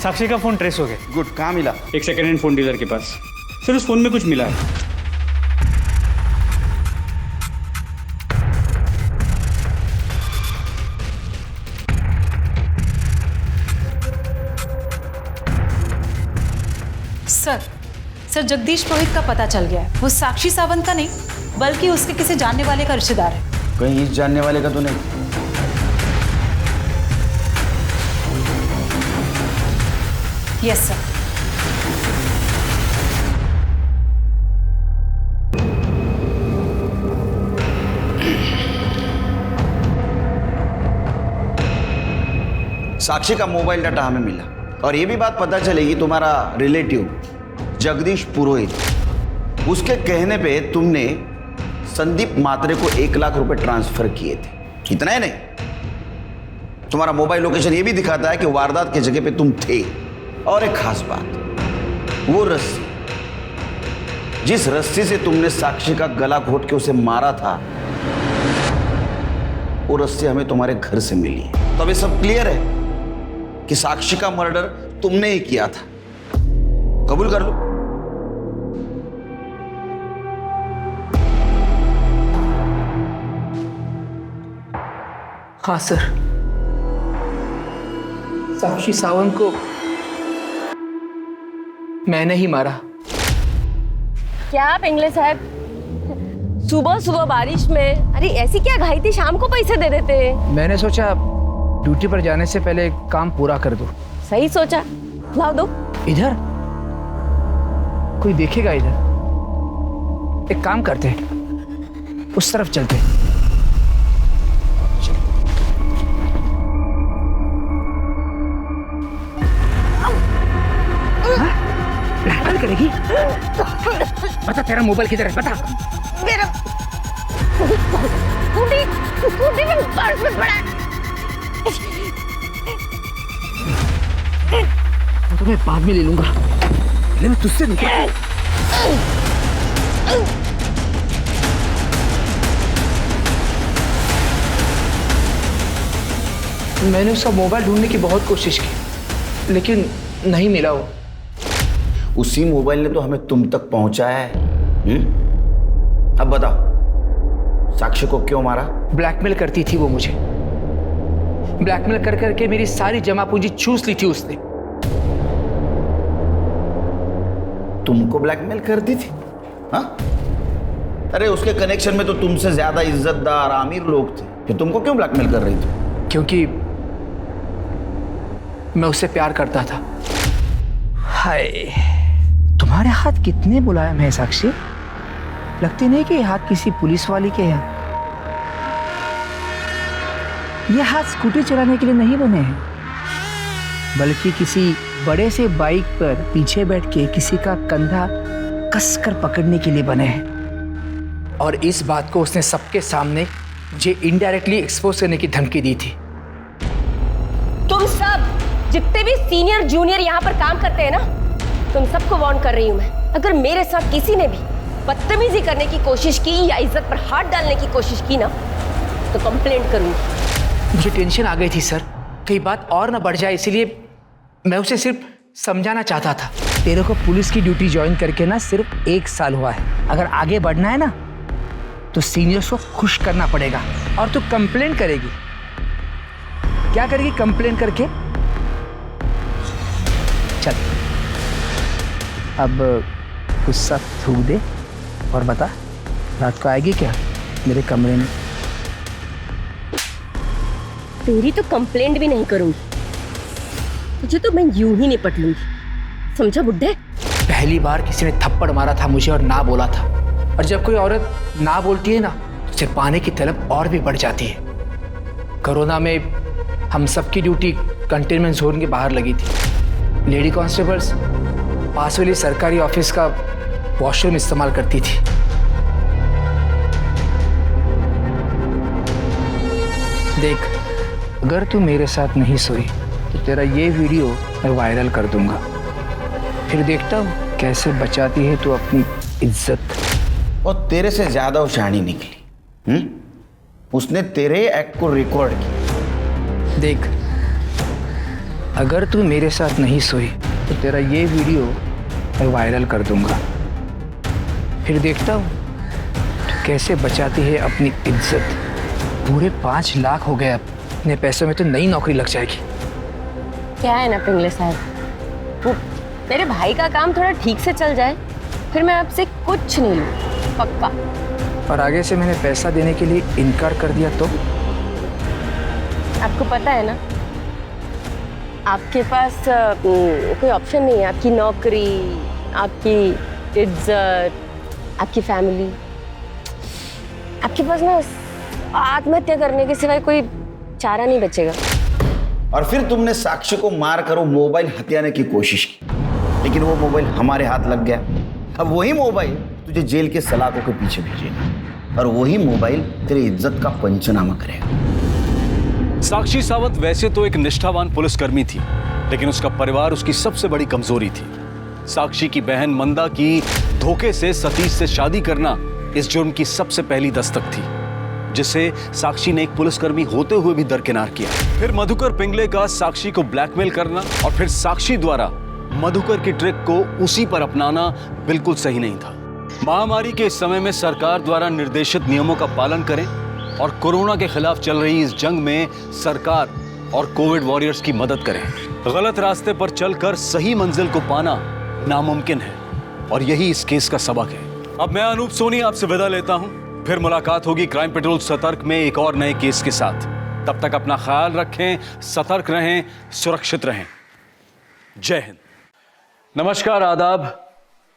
साक्षी का फोन ट्रेस हो गया। गुड, कहाँ मिला? एक सेकेंड हैंड फोन डीलर के पास। सर उस फोन में कुछ मिला है। सर जगदीश पुरोहित का पता चल गया है। वो साक्षी सावंत का नहीं बल्कि उसके किसी जानने वाले का रिश्तेदार है। कहीं इस जानने वाले का तो नहीं? Yes sir. साक्षी का मोबाइल डाटा हमें मिला, और ये भी बात पता चलेगी तुम्हारा रिलेटिव जगदीश पुरोहित, उसके कहने पे तुमने संदीप मात्रे को 1 लाख रुपए ट्रांसफर किए थे। इतना ही नहीं, तुम्हारा मोबाइल लोकेशन ये भी दिखाता है कि वारदात की जगह पे तुम थे। और एक खास बात, वो रस्सी, जिस रस्सी से तुमने साक्षी का गला घोट के उसे मारा था, वो रस्सी हमें तुम्हारे घर से मिली है। तो अब ये सब क्लियर है कि साक्षी का मर्डर तुमने ही किया था। कबूल कर लो। हाँ सर, साक्षी सावंत को मैंने ही मारा। क्या पिंगले साहब, सुबह सुबह बारिश में, अरे ऐसी क्या घाई थी? शाम को पैसे दे देते। मैंने सोचा ड्यूटी पर जाने से पहले काम पूरा कर दूं। सही सोचा, लाओ दो। इधर कोई देखेगा? इधर एक काम करते हैं, उस तरफ चलते हैं। ब्लैकमेल करेगी? बता तेरा मोबाइल किधर है, बता। मेरा स्कूटी में पर्स में पड़ा। तो मैं बाद में ले लूंगा, पहले मैं तुझसे निकल। मैंने उसका मोबाइल ढूंढने की बहुत कोशिश की, लेकिन नहीं मिला। वो उसी मोबाइल ने तो हमें तुम तक पहुंचाया है। अब बताओ, साक्षी को क्यों मारा? ब्लैकमेल करती थी वो मुझे। ब्लैकमेल कर करके मेरी सारी जमा पूंजी चूस ली थी उसने। तुमको ब्लैकमेल करती थी? हाँ? अरे उसके कनेक्शन में तो तुमसे ज्यादा इज्जतदार अमीर लोग थे, कि तुमको क्यों ब्लैकमेल कर रही थी? क्योंकि मैं उससे प्यार करता था। हाय, तुम्हारे हाथ कितने मुलायम है साक्षी, लगती नहीं कि ये हाथ किसी पुलिस वाली के हैं। ये हाथ स्कूटी चलाने के लिए नहीं बने हैं, बल्कि किसी बड़े से बाइक पर पीछे बैठ के किसी का कंधा कसकर पकड़ने के लिए बने हैं। और इस बात को उसने सबके सामने मुझे इनडायरेक्टली एक्सपोज करने की धमकी दी थी। तुम सब जितने भी सीनियर जूनियर यहाँ पर काम करते हैं ना, तुम सबको वार्न कर रही हूँ मैं, अगर मेरे साथ किसी ने भी बदतमीजी करने की कोशिश की या इज्जत पर हाथ डालने की कोशिश की ना, तो कंप्लेंट करूंगी। मुझे टेंशन आ गई थी सर, कई बात और ना बढ़ जाए, इसीलिए मैं उसे सिर्फ समझाना चाहता था। तेरे को पुलिस की ड्यूटी ज्वाइन करके ना सिर्फ 1 साल हुआ है, अगर आगे बढ़ना है ना तो सीनियर्स को खुश करना पड़ेगा। और तू कंप्लेन करेगी, क्या करेगी कंप्लेन करके? चल अब गुस्सा थूक दे और बता, रात को आएगी क्या मेरे कमरे में? तेरी तो कंप्लेंट भी नहीं करूंगी, तुझे तो मैं यूं ही निपट लूंगी, समझा बुड्ढे? पहली बार किसी ने थप्पड़ मारा था मुझे और ना बोला था, और जब कोई औरत ना बोलती है ना तो उसे पाने की तलब और भी बढ़ जाती है। कोरोना में हम सबकी ड्यूटी कंटेनमेंट जोन के बाहर लगी थी। लेडी कांस्टेबल्स पास वाली सरकारी ऑफिस का वॉशरूम इस्तेमाल करती थी। देख, अगर तू मेरे साथ नहीं सोई तो तेरा ये वीडियो मैं वायरल कर दूंगा, फिर देखता हूँ कैसे बचाती है तू अपनी इज्जत। और तेरे से ज्यादा वो शहानी निकली। उसने तेरे एक्ट को रिकॉर्ड किया। देख, अगर तू मेरे साथ नहीं सोई तो तेरा ये वीडियो मैं वायरल कर दूंगा, फिर देखता हूँ तो कैसे बचाती है अपनी इज्जत। पूरे 5 लाख हो गए, अब इतने पैसों में तो नई नौकरी लग जाएगी। क्या है ना पिंगले साहब, मेरे भाई का काम थोड़ा ठीक से चल जाए, फिर मैं आपसे कुछ नहीं लूँ, पक्का। और आगे से मैंने पैसा देने के लिए इनकार कर दिया तो? आपको पता है ना, आपके पास कोई ऑप्शन नहीं है। आपकी नौकरी, आपकी इज्जत, आपकी फैमिली, आपके पास ना आत्महत्या करने के सिवाय कोई चारा नहीं बचेगा। और फिर तुमने साक्षी को मार कर वो मोबाइल हथियाने की कोशिश की, लेकिन वो मोबाइल हमारे हाथ लग गया। अब वही मोबाइल तुझे जेल के सलाखों के पीछे भेजेगा, और वही मोबाइल तेरी इज्जत का पंचनामा करेगा। साक्षी सावंत वैसे तो एक निष्ठावान पुलिसकर्मी थी, लेकिन उसका परिवार उसकी सबसे बड़ी कमजोरी थी। साक्षी की बहन मंदा की धोखे से सतीश से शादी करना इस जुर्म की सबसे पहली दस्तक थी, जिसे साक्षी ने एक पुलिसकर्मी होते हुए भी दरकिनार किया। फिर मधुकर पिंगले का साक्षी को ब्लैकमेल करना, और फिर साक्षी द्वारा मधुकर की ट्रिक को उसी पर अपनाना बिल्कुल सही नहीं था। महामारी के इस समय में सरकार द्वारा निर्देशित नियमों का पालन करें और कोरोना के खिलाफ चल रही इस जंग में सरकार और कोविड वॉरियर्स की मदद करें। गलत रास्ते पर चलकर सही मंजिल को पाना नामुमकिन है, और यही इस केस का सबक है। अब मैं अनूप सोनी आपसे विदा लेता हूं, फिर मुलाकात होगी क्राइम पेट्रोल सतर्क में एक और नए केस के साथ। तब तक अपना ख्याल रखें, सतर्क रहें, सुरक्षित रहें। जय हिंद। नमस्कार, आदाब।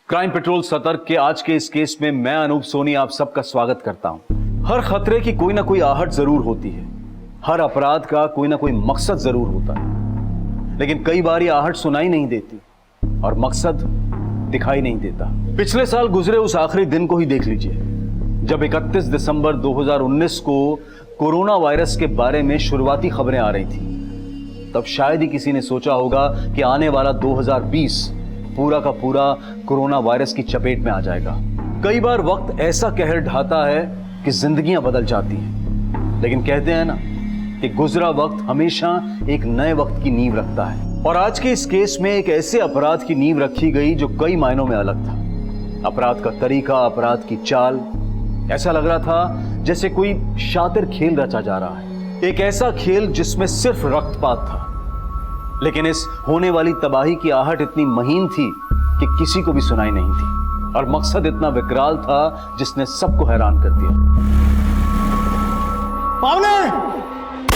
क्राइम पेट्रोल सतर्क के आज के इस केस में मैं अनूप सोनी आप सबका स्वागत करता हूं। हर खतरे की कोई ना कोई आहट जरूर होती है, हर अपराध का कोई ना कोई मकसद जरूर होता है, लेकिन कई बार ये आहट सुनाई नहीं देती और मकसद दिखाई नहीं देता। पिछले साल गुजरे उस आखिरी दिन को ही देख लीजिए, जब 31 दिसंबर 2019 को कोरोना वायरस के बारे में शुरुआती खबरें आ रही थी। तब शायद ही किसी ने सोचा होगा कि आने वाला 2020 पूरा का पूरा कोरोना वायरस की चपेट में आ जाएगा। कई बार वक्त ऐसा कहर ढाता है कि जिंदगियां बदल जाती हैं, लेकिन कहते हैं ना कि गुजरा वक्त हमेशा एक नए वक्त की नींव रखता है। और आज के इस केस में एक ऐसे अपराध की नींव रखी गई जो कई मायनों में अलग था। अपराध का तरीका, अपराध की चाल, ऐसा लग रहा था जैसे कोई शातिर खेल रचा जा रहा है। एक ऐसा खेल जिसमें सिर्फ रक्तपात था, लेकिन इस होने वाली तबाही की आहट इतनी महीन थी कि किसी को भी सुनाई नहीं थी, और मकसद इतना विकराल था जिसने सबको हैरान कर दिया। पावले!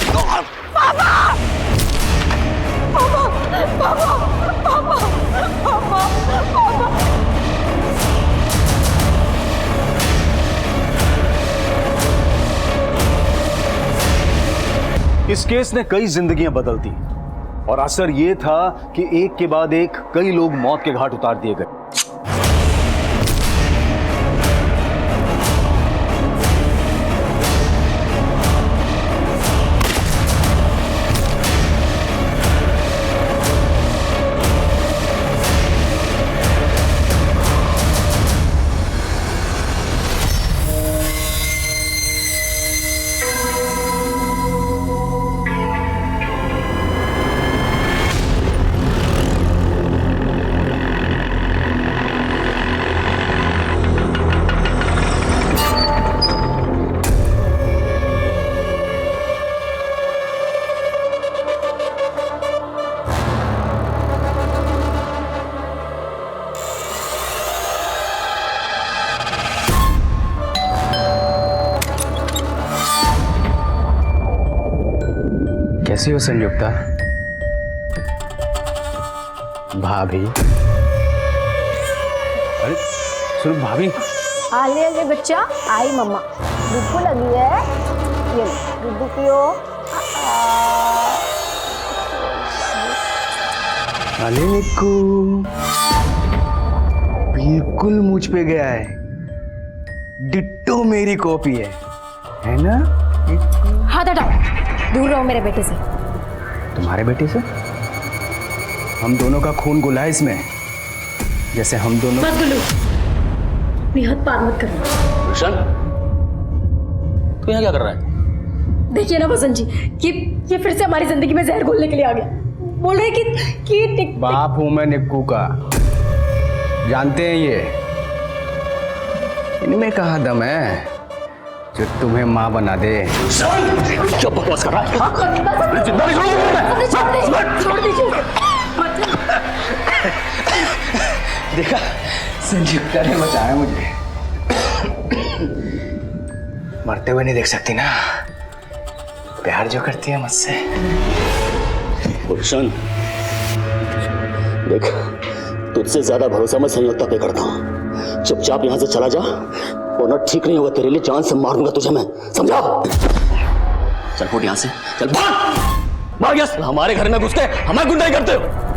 पापा! पापा! पापा! पापा! पापा! पापा! इस केस ने कई जिंदगियां बदल दी और असर ये था कि एक के बाद एक कई लोग मौत के घाट उतार दिए गए। कैसी हो संयुक्ता? भाभी? अरे सुनो भाभी। आले आले बच्चा, आई मम्मा। भूख लगी है, ये दूध पियो। अरे निक्कू, बिल्कुल मुझ पे गया है, डिट्टो मेरी कॉपी है ना? हाथ हटाओ, दूर रहो मेरे बेटे से। तुम्हारे बेटे से? हम दोनों का खून घुला है इसमें, जैसे हम दोनों। मत गुल्लू, अपनी हद पार मत करना। रोशन, तू यहाँ क्या कर रहा है? देखिए ना वसंत जी, ये फिर से हमारी जिंदगी में जहर घोलने के लिए आ गया। बोल रहे कि बाप हूं मैं निक्कू का, जानते हैं ये। इनमें कहाँ दम है जो तुम्हें माँ बना दे। क्या बकवास कर रहा है? जिंदा नहीं छोड़ दीजिए। देखा, संयुक्ता ने बचाया मुझे। मरते हुए नहीं देख सकती ना, प्यार जो करती है मुझसे। गुलशन, देख, तुझसे ज्यादा भरोसा मैं संयुक्ता पे करता हूँ। चुपचाप यहाँ से चला जा, वरना ठीक नहीं होगा तेरे लिए। जान से मार दूंगा तुझे मैं, समझा? चल फुट यहाँ से, चल भाग यहाँ से। हमारे घर में घुस के हमें गुंडाई करते हो।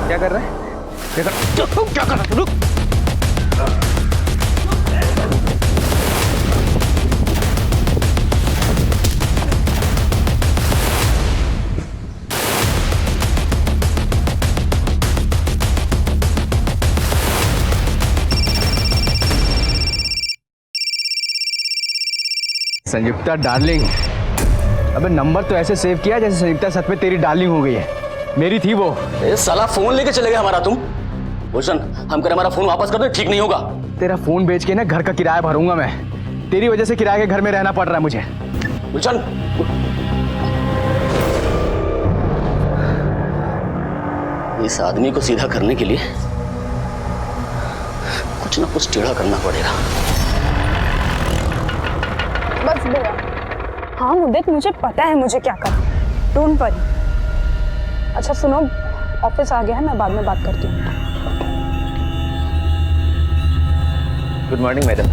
क्या कर रहा है? क्या कर रहा है? रुक। संयुक्ता डार्लिंग, अबे नंबर तो ऐसे सेव किया जैसे संयुक्ता सच में तेरी डार्लिंग हो गई है। मेरी थी वो। साला फोन लेके चले गए हमारा तुम। भूषण, हम करें हमारा फोन वापस कर दो, ठीक नहीं होगा। तेरा फोन बेच के ना घर का किराया भरूंगा मैं। तेरी वजह से किराए के घर में रहना पड़ रहा है मुझे। भूषण, इस आदमी को सीधा करने के लिए कुछ ना कुछ टेढ़ा करना पड़ेगा। बस भैया, हाँ मुद्दत, मुझे पता है मुझे क्या करना। Don't worry. अच्छा सुनो, ऑफिस आ गया है, मैं बाद में बात करती हूँ। Good morning madam.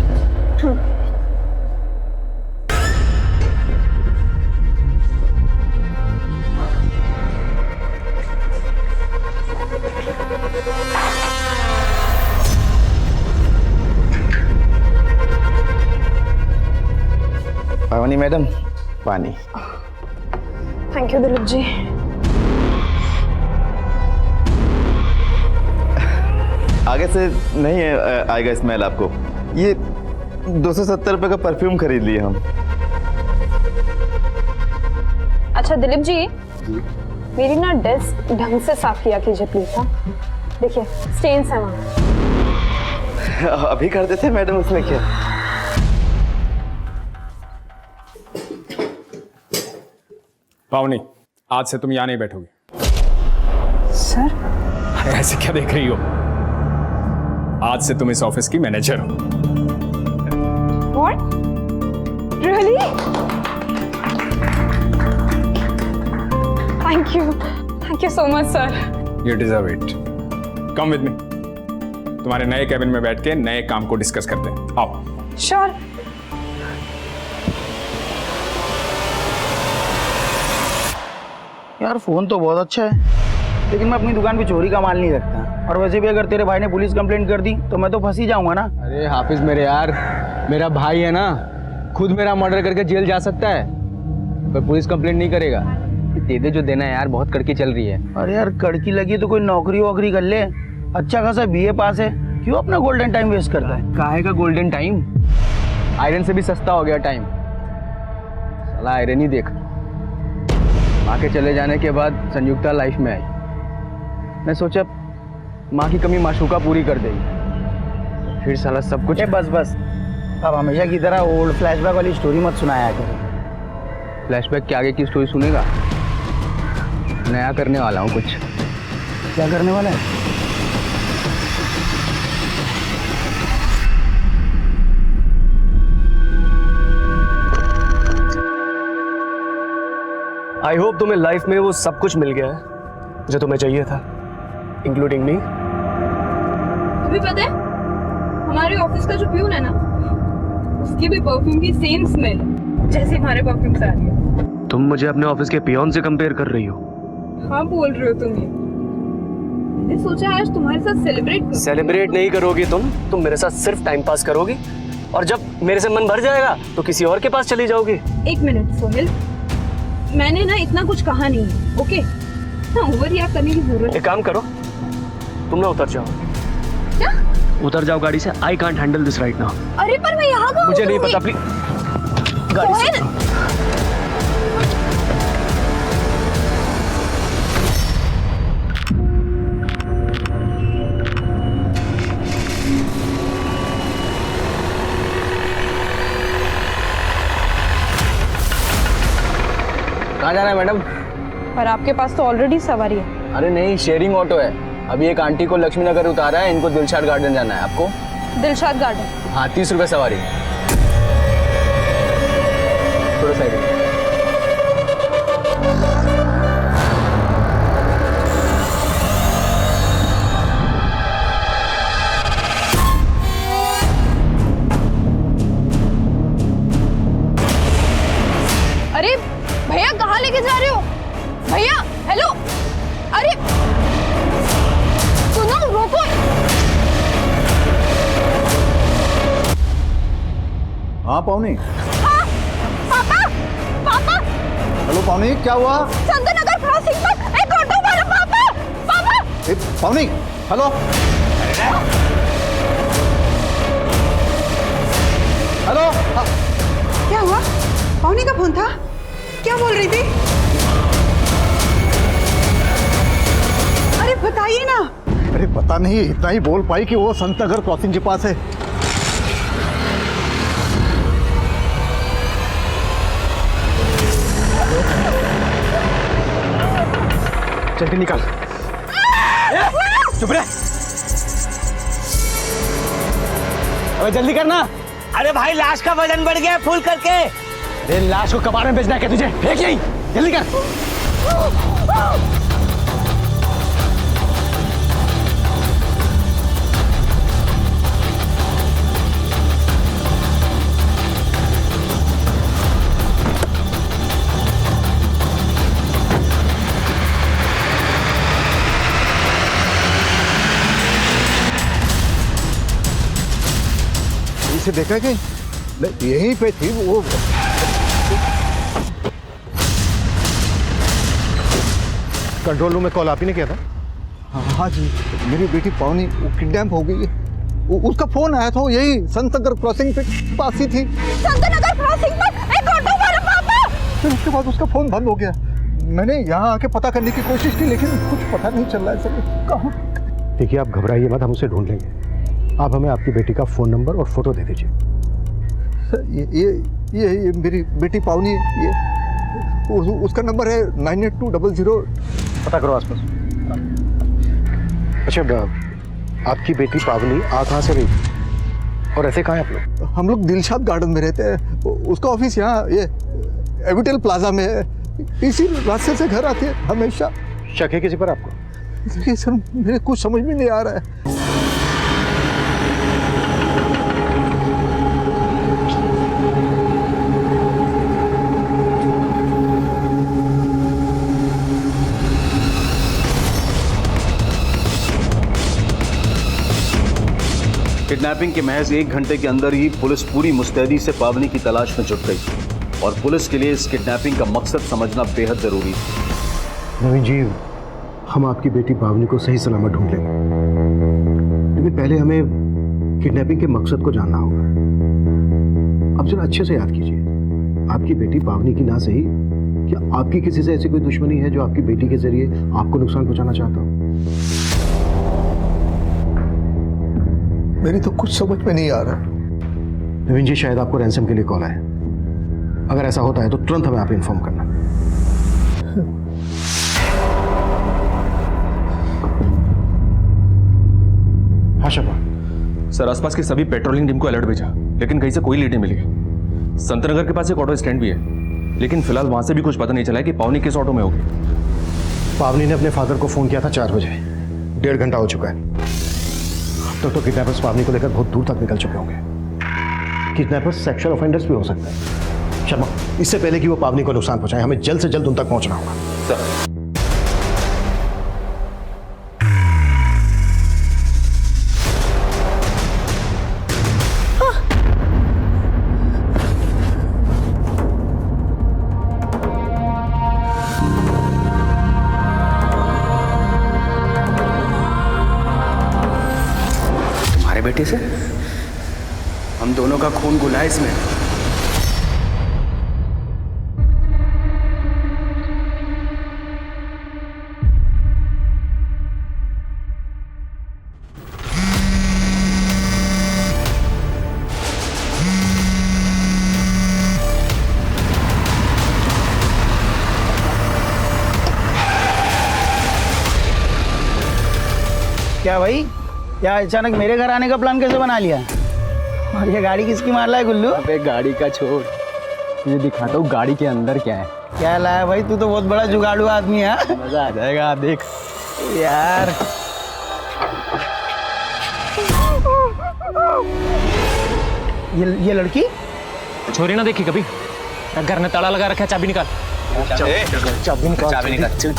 पावनी मैडम, पानी। Thank you Dilip ji. आगे से नहीं आएगा स्मेल आपको। ये 270 रुपए का परफ्यूम खरीद लिए हम। अच्छा दिलीप जी, मेरी ना डेस्क ढंग से साफ किया कीजिए प्लीज। हाँ देखिए, स्टेन्स हैं वहाँ। अभी कर देते मैडम, उसमें क्या। पावनी, आज से तुम यहाँ नहीं बैठोगी। सर ऐसे क्या देख रही हो? आज से तुम इस ऑफिस की मैनेजर हो। What? Really? Thank you so much sir. You deserve it. Come with me. तुम्हारे नए कैबिन में बैठ के नए काम को डिस्कस करते हैं। आओ। श्योर। यार फोन तो बहुत अच्छा है, लेकिन मैं अपनी दुकान पे चोरी का माल नहीं रखता। और वैसे भी अगर तेरे भाई ने पुलिस कंप्लेंट कर दी तो मैं तो फंस ही जाऊंगा ना। अरे हाफिज मेरे यार, मेरा भाई है ना, खुद मेरा मर्डर करके जेल जा सकता है, पर पुलिस कंप्लेंट नहीं करेगा। दे दे जो देना है यार, बहुत कड़की चल रही है। अरे यार कड़की लगी तो कोई नौकरी वोकरी कर ले। अच्छा खासा बीए पास है, क्यों अपना गोल्डन टाइम वेस्ट करता है? काहे का गोल्डन टाइम? आयरन से भी सस्ता हो गया टाइम। साला आयरन ही देख। माँ के चले जाने के बाद संयुक्ता लाइफ में आई। मैं सोचा माँ की कमी माशूका पूरी कर देगी, फिर साला सब कुछ। बस अब हमेशा की तरह ओल्ड फ्लैशबैक वाली स्टोरी मत सुनाया कर। फ्लैशबैक के आगे की स्टोरी सुनेगा? नया करने वाला हूँ कुछ। क्या करने वाला है? आई होप तुम्हें लाइफ में वो सब कुछ मिल गया है जो तुम्हें चाहिए था, इंक्लूडिंग मी। तुम्हें पता है हमारे ऑफिस का जो प्यून है ना, उसकी भी परफ्यूम की सेम स्मेल जैसे हमारे परफ्यूम से आ रही है। तुम मुझे अपने ऑफिस के पियोन से कंपेयर कर रही हो? हाँ बोल रहे हो तुम ये। मैंने सोचा आज तुम्हारे साथ सेलिब्रेट नहीं करोगी तुम मेरे साथ सिर्फ टाइम पास करोगी, और जब मेरे से मन भर जाएगा तो किसी और के पास चली जाओगी। एक मिनट सोहेल, मैंने ना इतना कुछ कहा नहीं है, ओके? ना ओवर रिएक्ट करने की जरूरत। एक काम करो, तुम ना उतर जाओ। क्या? उतर जाओ गाड़ी से। I can't handle this right now. अरे पर मैं यहाँ कहाँ मुझे नहीं पता, प्लीज गाड़ी से। कहाँ जाना है मैडम? पर आपके पास तो ऑलरेडी सवारी है। अरे नहीं, शेयरिंग ऑटो है। अभी एक आंटी को लक्ष्मी नगर उतारा है, इनको दिलशाद गार्डन जाना है। आपको? दिलशाद गार्डन? हाँ, 30 रुपए सवारी। थोड़ा साइड में। अरे भैया कहाँ लेके जा रहे हो? भैया हेलो, अरे सुनो रोको। हाँ पावनी। हाँ पापा। हेलो पावनी, क्या हुआ? संत नगर क्रॉसिंग पर एक ऑटो वाला। पापा। पावनी हेलो। हेलो। क्या हुआ? पावनी का फोन था? क्या बोल रही थी? अरे बताइए ना। अरे पता नहीं, इतना ही बोल पाई कि वो संत नगर क्रॉसिंग के पास है। जल्दी निकाल। चुप रह। अबे जल्दी करना। अरे भाई लाश का वजन बढ़ गया फुल करके। अरे लाश को कबाड़ में बेचना है क्या तुझे? फेंक यहीं, जल्दी कर। इसे देखा कि यहीं पे थी वो। कंट्रोल रूम में कॉल आप ही ने किया था? हाँ जी, मेरी बेटी पावनी किडनैप हो गई है। उसका फोन आया था, यही संत नगर क्रॉसिंग पे पास ही थी। संत नगर क्रॉसिंग पर एक ऑटो वाला। पापा। फिर उसके बाद उसका फोन बंद हो गया। मैंने यहाँ आके पता करने की कोशिश की, लेकिन कुछ पता नहीं चल रहा है सर। कहाँ? देखिए आप घबराइए मत, हम उसे ढूंढ लेंगे। आप हमें आपकी बेटी का फोन नंबर और फोटो दे दीजिए। ये मेरी बेटी पावनी, ये उसका नंबर है 98200। पता करो आसपास। अच्छा, आपकी बेटी पावनी आ कहाँ से रही और ऐसे कहाँ हैं आप लोग? हम लोग दिलशाद गार्डन में रहते हैं, उसका ऑफिस यहाँ ये एविटेल प्लाजा में है, इसी रास्ते से घर आती है हमेशा। शक है किसी पर आपको? देखिए सर, मेरे कुछ समझ में नहीं आ रहा है। किडनैपिंग के महज 1 घंटे के अंदर ही पुलिस पूरी मुस्तैदी से पावनी की तलाश में जुट गई और पुलिस के लिए इस किडनैपिंग का मकसद समझना बेहद जरूरी है। नवीन जी, हम आपकी बेटी पावनी को सही सलामत ढूंढ लेंगे, लेकिन पहले हमें किडनैपिंग के मकसद को जानना होगा। अब जरा अच्छे से याद कीजिए, आपकी बेटी पावनी की ना सही, क्या आपकी किसी से ऐसी कोई दुश्मनी है जो आपकी बेटी के जरिए आपको नुकसान पहुंचाना चाहता हो? मेरी तो कुछ समझ में नहीं आ रहा। नवीन जी, शायद आपको रैंसम के लिए कॉल आया। अगर ऐसा होता है तो तुरंत हमें आप इन्फॉर्म करना। हाँ शपा। सर, आसपास की सभी पेट्रोलिंग टीम को अलर्ट भेजा, लेकिन कहीं से कोई लीड नहीं मिली है। संतनगर के पास एक ऑटो स्टैंड भी है, लेकिन फिलहाल वहां से भी कुछ पता नहीं चला है कि पावनी किस ऑटो में होगी। पावनी ने अपने फादर को फोन किया था 4 बजे, 1.5 घंटा हो चुका है। तो किडनैपर्स पावनी को लेकर बहुत दूर तक निकल चुके होंगे। किडनैपर्स सेक्सुअल ऑफेंडर्स भी हो सकते हैं। शर्मा, इससे पहले कि वो पावनी को नुकसान पहुंचाए, हमें जल्द से जल्द उन तक पहुंचना होगा। सर, बेटे से हम दोनों का खून घुला है इसमें। क्या भाई, क्या अचानक मेरे घर आने का प्लान कैसे बना लिया? और ये गाड़ी किसकी मार लाया गुल्लू? अबे गाड़ी का छोड़, तुझे दिखाता हूँ गाड़ी के अंदर क्या है। क्या लाया भाई, तू तो बहुत बड़ा जुगाड़ू आदमी है। मजा आ जाएगा, देख यार। ये लड़की छोरी ना देखी कभी? घर में ताला लगा रखा है, चाबी निकाल। चाबी निकाल।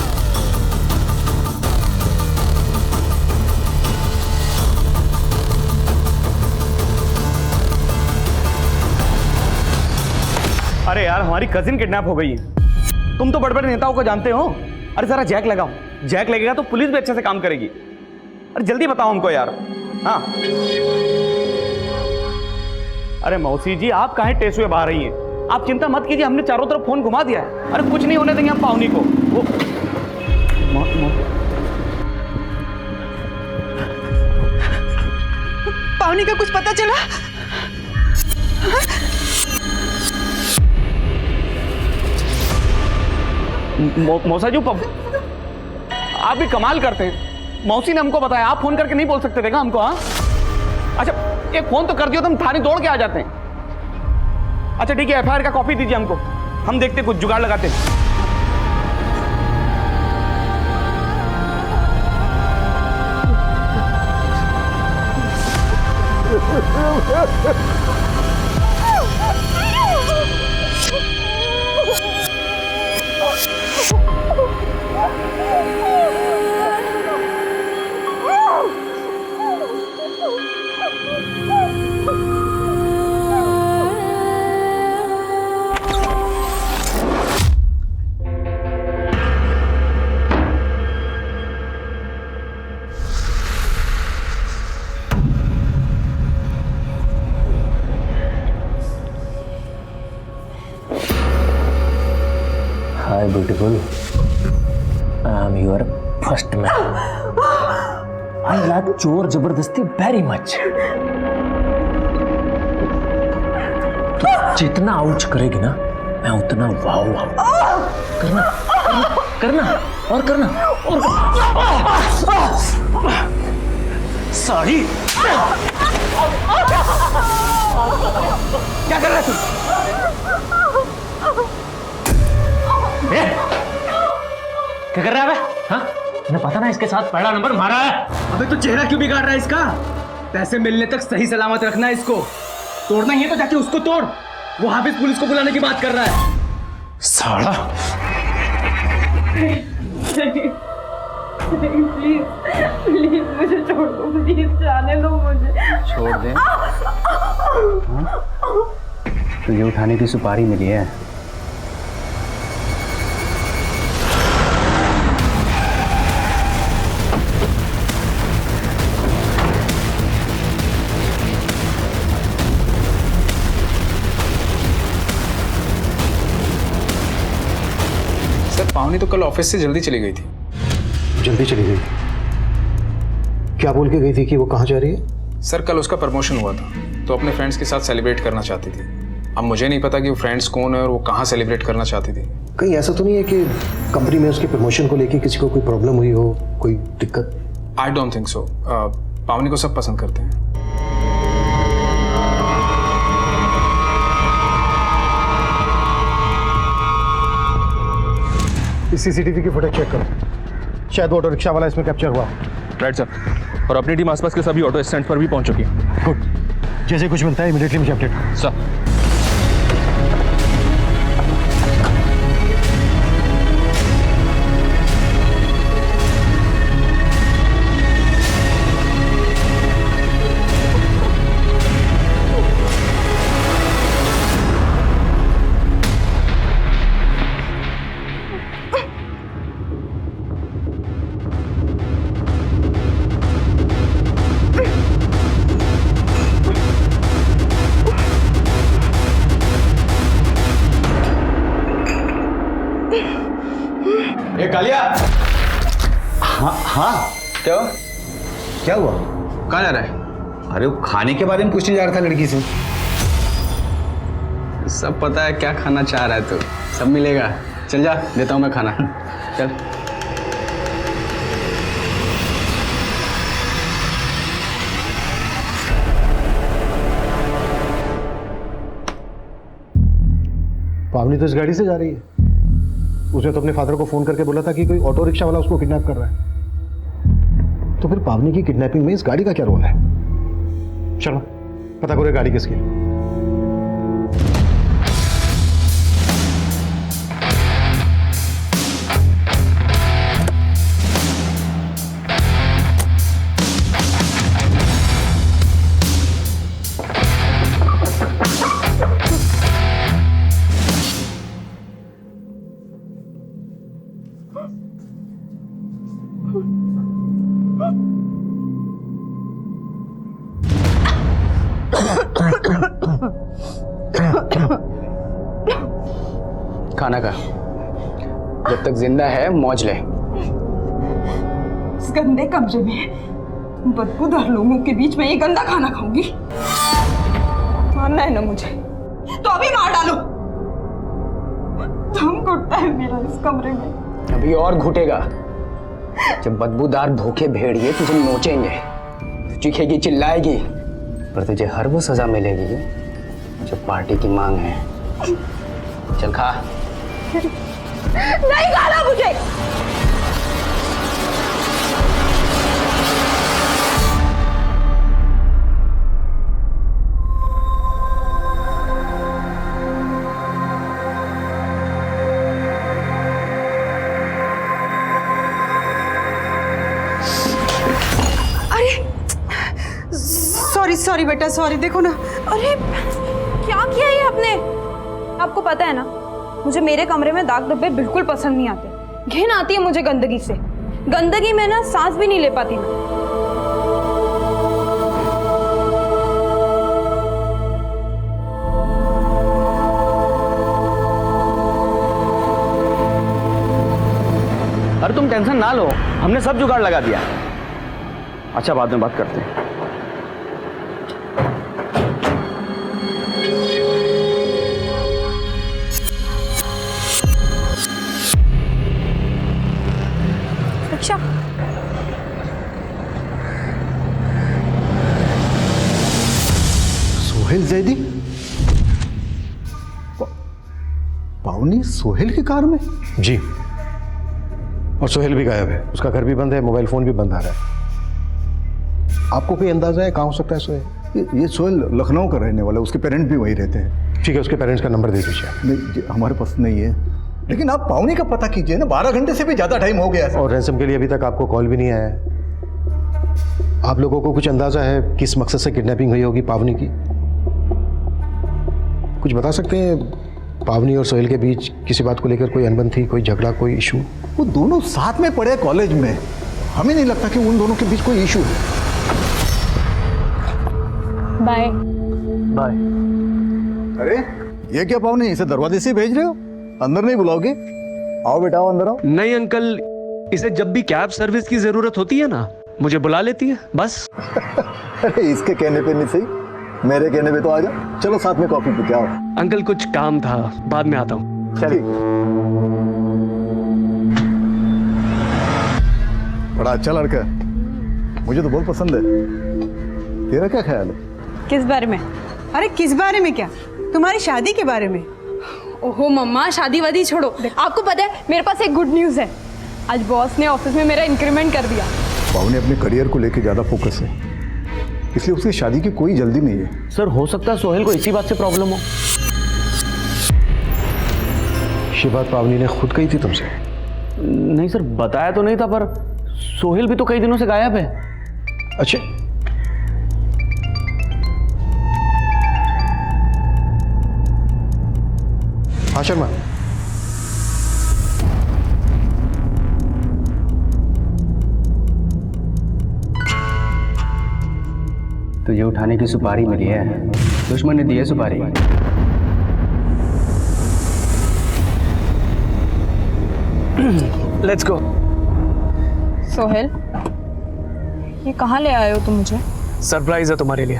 अरे यार, हमारी कजिन किडनैप हो गई है। तुम तो बड़े बड़े नेताओं को जानते हो। अरे जरा जैक लगाओ, जैक लगेगा तो पुलिस भी अच्छे से काम करेगी। अरे जल्दी बताओ हमको यार। हाँ, अरे मौसी जी, आप काहे टेसुए बहा रही हैं? आप चिंता मत कीजिए, हमने चारों तरफ फोन घुमा दिया है। अरे कुछ नहीं होने देंगे हम पावनी को। वो पावनी का कुछ पता चला? मौसा जी, आप भी कमाल करते हैं। मौसी ने हमको बताया, आप फोन करके नहीं बोल सकते थे क्या हमको? हाँ, अच्छा एक फोन तो कर दियो तो हम थाने दौड़ के आ जाते हैं। अच्छा ठीक है, एफआईआर का कॉपी दीजिए हमको, हम देखते कुछ जुगाड़ लगाते हैं। Hi beautiful, I am your first man. I like चोर जबरदस्ती very much. तो जितना आउच करेगी ना, मैं उतना वाव वाव करना करना करना और करना और साड़ी क्या कर रहा है तू? क्या कर रहा है बे? हाँ? मैं पता ना इसके साथ पहला नंबर मारा है। अबे तो चेहरा क्यों बिगाड़ रहा है इसका? पैसे मिलने तक सही सलामत रखना है इसको। तोड़ना ही है तो जाके उसको तोड़। वो हाफिज पुलिस को बुलाने की बात कर रहा है। साला प्लीज प्लीज मुझे छोड़ दो, प्लीज जाने दो मुझे। छोड़ दे? तुझे उठाने की सुपारी मिली है। सर पावनी तो कल ऑफिस से जल्दी चली गई थी। जल्दी चली गई? क्या बोल के गई थी कि वो कहाँ जा रही है? सर कल उसका प्रमोशन हुआ था तो अपने फ्रेंड्स के साथ सेलिब्रेट करना चाहती थी। अब मुझे नहीं पता कि वो फ्रेंड्स कौन है और वो कहाँ सेलिब्रेट करना चाहती थी। कहीं ऐसा तो नहीं है कि कंपनी में उसके प्रमोशन को लेके किसी को कोई प्रॉब्लम हुई हो, कोई दिक्कत? I don't think so. पावनी को सब पसंद करते हैं। इस सीसीटीवी की फुटेज चेक करो, शायद वो ऑटो रिक्शा वाला इसमें कैप्चर हुआ। Right sir. और अपनी टीम आसपास के सभी ऑटो स्टैंड पर भी पहुंच चुकी है। गुड। जैसे कुछ मिलता है इमीडिएटली मुझे अपडेट करो। सर। कालिया। हाँ हाँ क्या हुआ? क्या हुआ? कहाँ जा रहा है? अरे वो खाने के बारे में पूछने जा रहा था लड़की से। सब पता है क्या खाना चाह रहा है तू। सब मिलेगा। चल जा, देता हूँ मैं खाना। चल। पावनी तो इस गाड़ी से जा रही है। उसने तो अपने फादर को फोन करके बोला था कि कोई ऑटो रिक्शा वाला उसको किडनैप कर रहा है। तो फिर पावनी की किडनैपिंग में इस गाड़ी का क्या रोल है? चलो पता करो ये गाड़ी किसकी है। खाना खा, जब तक जिंदा है मौज ले। इस गंदे कमरे में बदबूदार लोगों के बीच में ये गंदा खाना खाऊंगी? मारना है ना मुझे तो अभी मार डालो। दम घुटता है मेरा इस कमरे में। अभी और घुटेगा जब बदबूदार भूखे भेड़िए तुझे नोचेंगे। तू चीखेगी, चिल्लाएगी, पर तुझे हर वो सजा मिलेगी जो पार्टी की मांग है। चल खा। नहीं खाना मुझे। सॉरी बेटा, सॉरी। देखो ना। अरे क्या किया ये आपने? आपको पता है ना मुझे मेरे कमरे में दाग धब्बे बिल्कुल पसंद नहीं आते। घिन आती है मुझे गंदगी से। गंदगी में ना सांस भी नहीं ले पाती मैं। अरे तुम टेंशन ना लो, हमने सब जुगाड़ लगा दिया। अच्छा बाद में बात करते हैं। अच्छा सोहेल जैदी? पावनी सोहेल की कार में? जी, और सोहेल भी गायब है, उसका घर भी बंद है, मोबाइल फोन भी बंद आ रहा है। आपको कोई अंदाजा है कहाँ हो सकता है सोहेल? ये सोहेल लखनऊ का रहने वाला है, उसके पेरेंट्स भी वहीं रहते हैं। ठीक है, उसके पेरेंट्स का नंबर दे दीजिए। नहीं, हमारे पास नहीं है, लेकिन आप पावनी का पता कीजिए ना, 12 घंटे से भी ज़्यादा टाइम हो गया है। और रैंसम के लिए अभी तक आपको कॉल भी नहीं आया है। आप लोगों को कुछ अंदाजा है किस मकसद से किडनैपिंग हुई होगी पावनी की? कुछ बता सकते हैं? पावनी और सोहेल के बीच किसी बात को लेकर कोई अनबन थी, कोई झगड़ा, कोई इशू? वो दोनों साथ में पढ़े कॉलेज में, हमें नहीं लगता कि उन दोनों के बीच कोई इशू है। Bye bye. अरे ये क्या पावनी, इसे दरवाजे से भेज रहे हो? अंदर नहीं बुलाओगे? आओ बेटा, आओ अंदर आओ। नहीं अंकल, इसे जब भी कैब सर्विस की जरूरत होती है ना, मुझे बुला लेती है बस। अरे इसके कहने पे नहीं सही, मेरे कहने पे तो आ जा। चलो साथ में कॉफी पी के आओ। अंकल कुछ काम था, बाद में आता हूँ। चलिए। बड़ा अच्छा लड़का है, मुझे तो बहुत पसंद है। तेरा क्या ख्याल है? किस बारे में? अरे किस बारे में क्या? तुम्हारी शादी के बारे में। ओहो मम्मा, शादी वादी छोड़ो। आपको पता है मेरे पास एक गुड न्यूज़ है। आज बॉस ने ऑफिस में मेरा इंक्रीमेंट कर दिया। पावनी अपने करियर को लेकर ज्यादा फोकस है, इसलिए उसकी शादी की कोई जल्दी नहीं है। सर हो सकता है सोहेल को इसी बात से प्रॉब्लम हो। ये बात पावनी ने खुद कही थी तुमसे? नहीं सर, बताया तो नहीं था, पर सोहेल भी तो कई दिनों से गायब है। अच्छा, हाँ शर्मा, तुझे उठाने की सुपारी मिली है, दुश्मन ने दी है सुपारी। Let's go. सोहेल, ये कहाँ ले आए हो तुम मुझे? सरप्राइज है तुम्हारे लिए।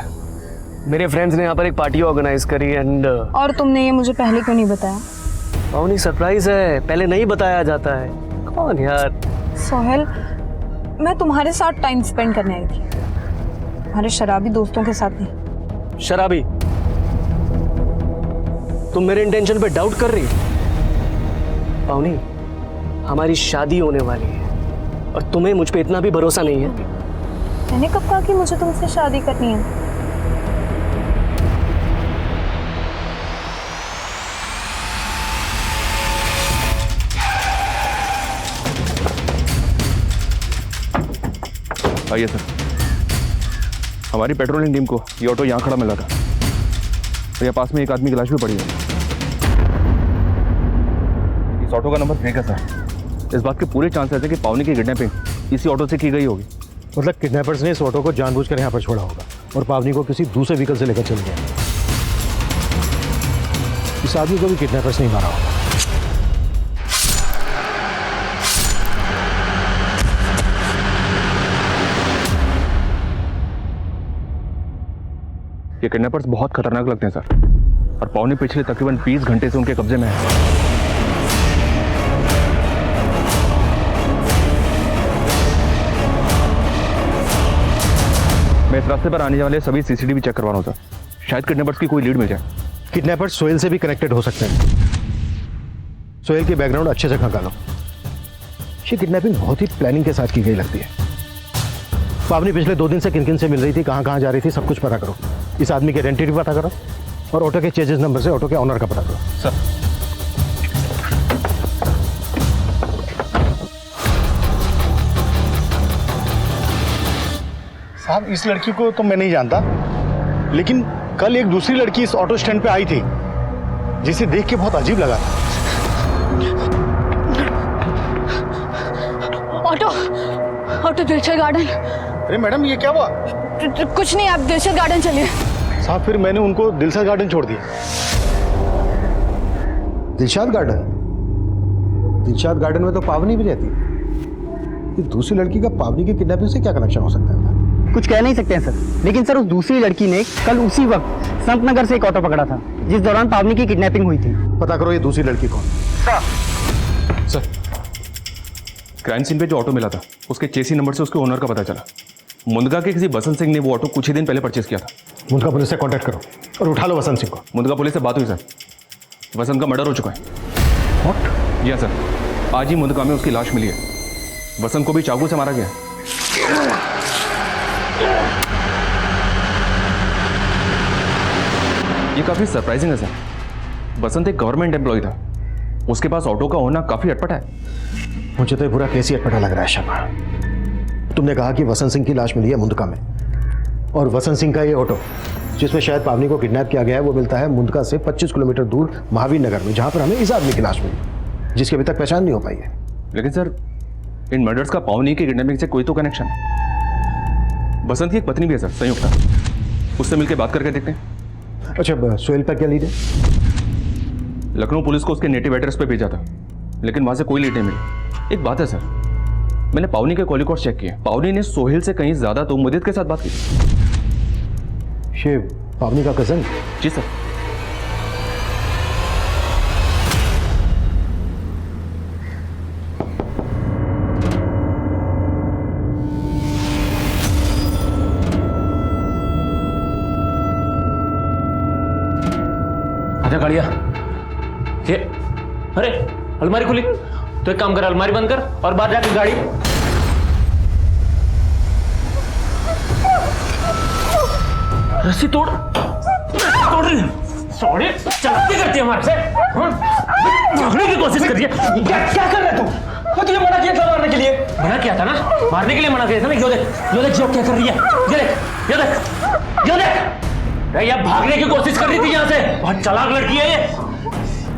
मेरे फ्रेंड्स ने यहाँ पर एक पार्टी ऑर्गेनाइज करी एंड और तुमने ये मुझे पहले क्यों नहीं बताया? पावनी सरप्राइज है, पहले नहीं बताया जाता है। कौन यार? सोहेल, मैं तुम्हारे साथ टाइम स्पेंड करने आई थी, हमारे शराबी दोस्तों के साथ नहीं। शराबी? तुम मेरे इंटेंशन पे डाउट कर रही? पावनी, हमारी शादी होने वाली है और तुम्हें मुझ पे इतना भी भरोसा नहीं है? मैंने कब कहा कि मुझे तुमसे शादी करनी है? आइए सर, हमारी पेट्रोलिंग टीम को ये ऑटो यहाँ खड़ा मिला था। तो यहाँ पास में एक आदमी की लाश भी पड़ी है। इस ऑटो का नंबर फेक है सर। इस बात के पूरे चांसेस है कि पावनी की किडनैपिंग इसी ऑटो से की गई होगी। मतलब किडनैपर्स ने इस ऑटो को जानबूझकर यहाँ पर छोड़ा होगा और पावनी को किसी दूसरे व्हीकल से लेकर चल गया। इस आदमी को भी किडनैपर्स नहीं मारा होगा। ये किडनैपर्स बहुत खतरनाक लगते हैं सर, और पावनी पिछले तकरीबन 20 घंटे से उनके कब्जे में है। मैं इस रास्ते पर आने वाले सभी सीसीटीवी चेक करवा रहा हूं सर, शायद किडनैपर्स की कोई लीड मिल जाए। किडनैपर्स सोहेल से भी कनेक्टेड हो सकते हैं। सोहेल की बैकग्राउंड अच्छे से खंगालो। ये किडनैपिंग बहुत ही प्लानिंग के साथ की गई लगती है। पावनी पिछले 2 दिन से किन किन से मिल रही थी, कहाँ कहाँ जा रही थी, सब कुछ पता करो। इस आदमी के आइडेंटिटी पता करो और ऑटो के चेजेस नंबर से ऑटो के ऑनर का पता करो। सर, साहब इस लड़की को तो मैं नहीं जानता, लेकिन कल एक दूसरी लड़की इस ऑटो स्टैंड पे आई थी जिसे देख के बहुत अजीब लगा। Auto, auto Dilshad Garden. अरे मैडम ये क्या हुआ? कुछ नहीं, आप दिलशद गार्डन चलिए। साहब फिर मैंने उनको दिलशद गार्डन छोड़ दिया। दिलशद गार्डन? दिलशद गार्डन में तो पावनी भी रहती है। ये दूसरी लड़की का पावनी की किडनैपिंग से क्या कनेक्शन हो सकता है? कुछ कह नहीं सकते हैं सर, लेकिन सर उस दूसरी लड़की ने कल उसी वक्त संत नगर से एक ऑटो पकड़ा था जिस दौरान पावनी की किडनैपिंग हुई थी। पता करो ये दूसरी लड़की कौन? सर, क्राइम सीन पे जो ऑटो मिला था उसके चेसी नंबर से उसके ओनर का पता चला। मुंदका के किसी बसंत सिंह ने वो ऑटो कुछ ही दिन पहले परचेज किया था। मुंदका पुलिस से कांटेक्ट करो और उठा लो वसंत सिंह को। मुंदका पुलिस से बात हुई सर, वसंत का मर्डर हो चुका है। व्हाट? जी हाँ सर, आज ही मुंदका में उसकी लाश मिली है। वसंत को भी चाकू से मारा गया है। ये काफी सरप्राइजिंग है सर। वसंत एक गवर्नमेंट एम्प्लॉय था, उसके पास ऑटो का होना काफी अटपटा है। मुझे तो ये पूरा केस ही अटपटा लग रहा है शर्मा। तुमने कहा कि वसंत सिंह की लाश मिली है मुंदका में, और वसंत सिंह का ये ऑटो जिसमें शायद पावनी को किडनैप किया गया है वो मिलता है मुंदका से 25 किलोमीटर दूर महावीर नगर में, जहां पर हमें इस आदमी की लाश मिली जिसकी अभी तक पहचान नहीं हो पाई है। लेकिन सर इन मर्डर्स का पावनी के किडनैपिंग से कोई तो कनेक्शन है। बसंत की एक पत्नी भी है सर, संयुक्ता, उससे मिलकर बात करके देखते हैं। अच्छा, सोहेल पर क्या लीड है? लखनऊ पुलिस को उसके नेटिव एड्रेस पे भेजा था, लेकिन वहां से कोई लीड नहीं मिली। एक बात है सर, मैंने पावनी के कॉल रिकॉर्ड चेक किए, पावनी ने सोहेल से कहीं ज्यादा तो मुदित के साथ बात की। ये पावनी का कजन? जी सर। आजा गाड़िया। ये अरे अलमारी खुली, तो एक काम कर, अलमारी बंद कर और बाहर जाके गाड़ी। रस्सी तोड़ रही है। सॉरी, चलाती करती है हमारे से, भागने की कोशिश कर रही है। क्या कर रहा है तू? मैं तुझे मना किया था मारने के लिए। मना किया था ना, मारने के लिए मना किया था ना। यो देख जो क्या कर रही है। ये देख ये भागने की कोशिश कर रही थी यहाँ से। बहुत चालाक लड़की है ये।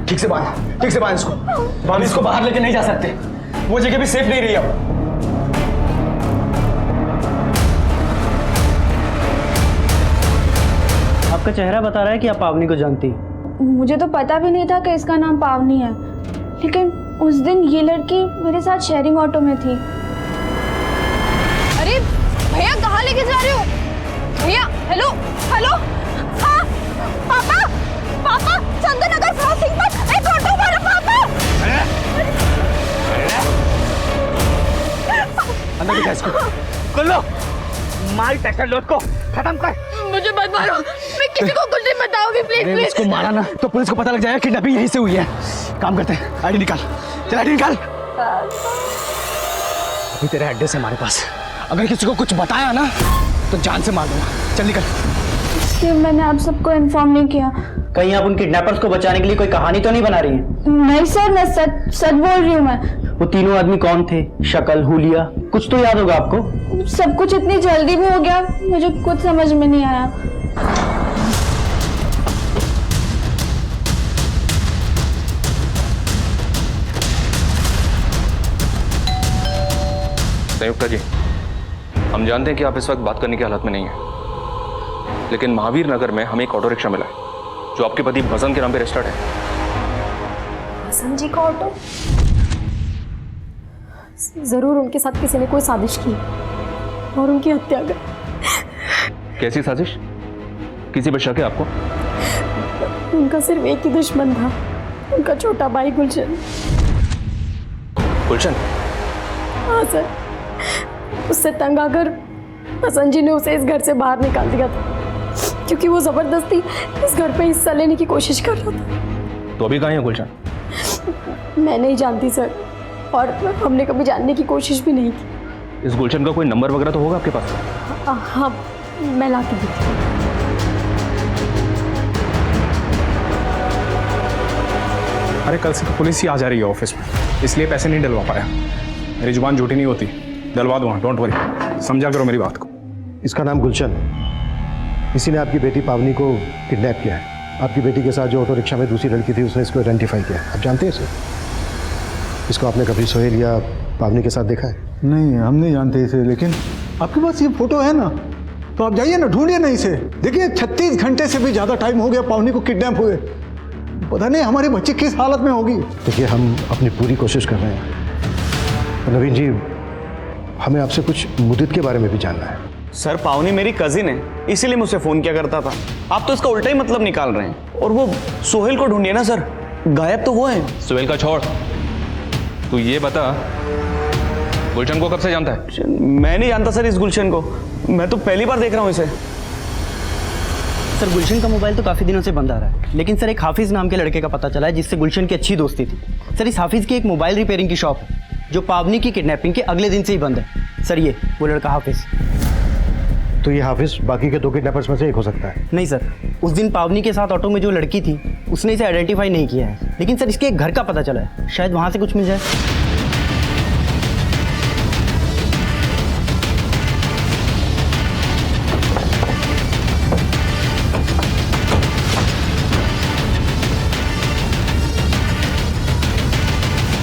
ठीक से बांध इसको। हम इसको बाहर लेके नहीं जा सकते, वो जगह भी सेफ नहीं रही अब। आपका चेहरा बता रहा है कि आप पावनी को जानती हैं। मुझे तो पता भी नहीं था कि इसका नाम पावनी है, लेकिन उस दिन ये लड़की मेरे साथ शेयरिंग ऑटो में थी। अरे भैया कहाँ लेके जा रहे हो? भैया हेलो हेलो। हाँ पापा चंदननगर क्रॉसिंग पर एक ऑटो वाला पापा। अंदर बिठा इसको। कर लो, मार टैक्टर लोड को खत्म कर। मुझे मत मारो, मैं किसी को कुछ नहीं बताऊंगी। प्लीज इसको मारा ना तो पुलिस को पता लग जाएगा किडनैपिंग यहीं से हुई है। काम करते हैं, आईडी निकाल। चल आईडी निकाल। अभी तेरा एड्रेस है हमारे पास, अगर किसी को कुछ बताया ना तो जान से मार दूंगा। चल निकल। इसलिए मैंने आप सबको इन्फॉर्म नहीं किया। कहीं आप उन किडनैपर्स को बचाने के लिए कोई कहानी तो नहीं बना रही हैं? नहीं सर, मैं सच बोल रही हूँ। मैं वो तीनों आदमी कौन थे? शक्ल, हुलिया, कुछ तो याद होगा आपको? सब कुछ इतनी जल्दी भी हो गया, मुझे कुछ समझ में नहीं आया। संयुक्ता जी, हम जानते हैं कि आप इस वक्त बात करने की हालत में नहीं है, लेकिन महावीर नगर में हमें एक ऑटो रिक्शा मिला है जो आपके पति बसंत के नाम पे रजिस्टर्ड है। बसंत जी का ऑटो? जरूर उनके साथ किसी ने कोई साजिश की और उनकी हत्या कर। कैसी साजिश? किसी पर शक है आपको? उनका सिर्फ एक ही दुश्मन था, उनका छोटा भाई गुलशन। गुलशन? हाँ सर, उससे तंग आकर बसंत जी ने उसे इस घर से बाहर निकाल दिया था, क्योंकि वो जबरदस्ती इस घर पे हिस्सा लेने की कोशिश कर रहा था। तो अभी कहाँ है गुलशन? मैं नहीं जानती सर, और हमने कभी जानने की कोशिश भी नहीं की। इस गुलशन का कोई नंबर वगैरह तो होगा आपके पास? हाँ, मैं लाती हूँ। अरे कल से तो पुलिस ही आ जा रही है ऑफिस में, इसलिए पैसे नहीं डलवा पाया। मेरी जुबान झूठी नहीं होती, डलवा दूंगा, डोंट वरी। समझा करो मेरी बात को। इसका नाम गुलशन है, इसी ने आपकी बेटी पावनी को किडनैप किया है। आपकी बेटी के साथ जो ऑटो रिक्शा में दूसरी लड़की थी उसने इसको आइडेंटिफाई किया। आप जानते हैं इसे? इसको आपने कभी सोहेल या पावनी के साथ देखा है? नहीं, हम नहीं जानते इसे, लेकिन आपके पास ये फोटो है ना, तो आप जाइए ना, ढूंढिए ना इसे। देखिए 36 घंटे से भी ज़्यादा टाइम हो गया पावनी को किडनैप हुए। पता नहीं हमारी बच्ची किस हालत में होगी। देखिए, हम अपनी पूरी कोशिश कर रहे हैं। नवीन जी, हमें आपसे कुछ मुदित के बारे में भी जानना है। सर, पावनी मेरी कजिन है, इसीलिए मुझसे फोन किया करता था। आप तो इसका उल्टा ही मतलब निकाल रहे हैं। और वो सोहेल को ढूंढिए ना सर, गायब तो वो है। सोहेल का छोड़, तू ये बता गुलशन को कब से जानता है? मैं नहीं जानता सर इस गुलशन को। मैं तो पहली बार देख रहा हूँ इसे। सर गुलशन का मोबाइल तो काफ़ी दिनों से बंद आ रहा है, लेकिन सर एक हाफिज़ नाम के लड़के का पता चला है जिससे गुलशन की अच्छी दोस्ती थी। सर इस हाफिज़ की एक मोबाइल रिपेयरिंग की शॉप है जो पावनी की किडनैपिंग के अगले दिन से ही बंद है। सर ये वो लड़का हाफिज़। तो ये हाफिज़ बाकी के 2 किडनैपर्स में से एक हो सकता है? नहीं सर, उस दिन पावनी के साथ ऑटो में जो लड़की थी उसने इसे आइडेंटिफाई नहीं किया है, लेकिन सर इसके एक घर का पता चला है, शायद वहाँ से कुछ मिल जाए।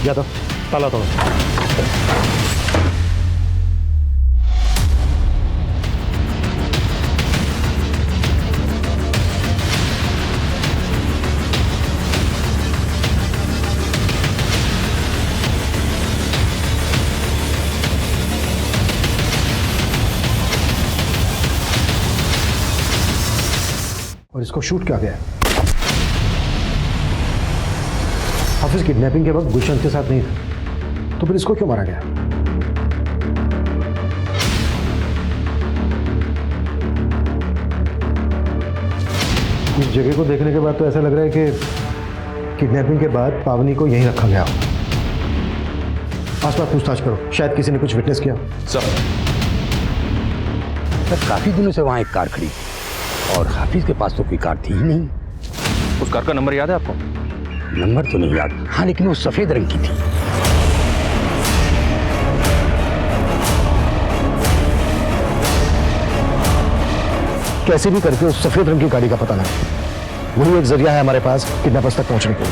यादव ताला तोड़ो। और इसको शूट किया गया है। हाफिज किडनैपिंग के वक्त गुलशन के साथ नहीं था, तो फिर इसको क्यों मारा गया? इस जगह को देखने के बाद तो ऐसा लग रहा है कि किडनैपिंग के बाद पावनी को यहीं रखा गया। आसपास पूछताछ करो, शायद किसी ने कुछ विटनेस किया। सर काफी दिनों से वहां एक कार खड़ी और हाफिज के पास तो कोई कार थी ही नहीं। उस कार का नंबर याद है आपको? नंबर तो नहीं याद, हाँ लेकिन वो सफेद रंग की थी। कैसे भी करके उस सफेद रंग की गाड़ी का पता लगे, वही एक जरिया है हमारे पास किडनैपर्स तक पहुंचने के लिए।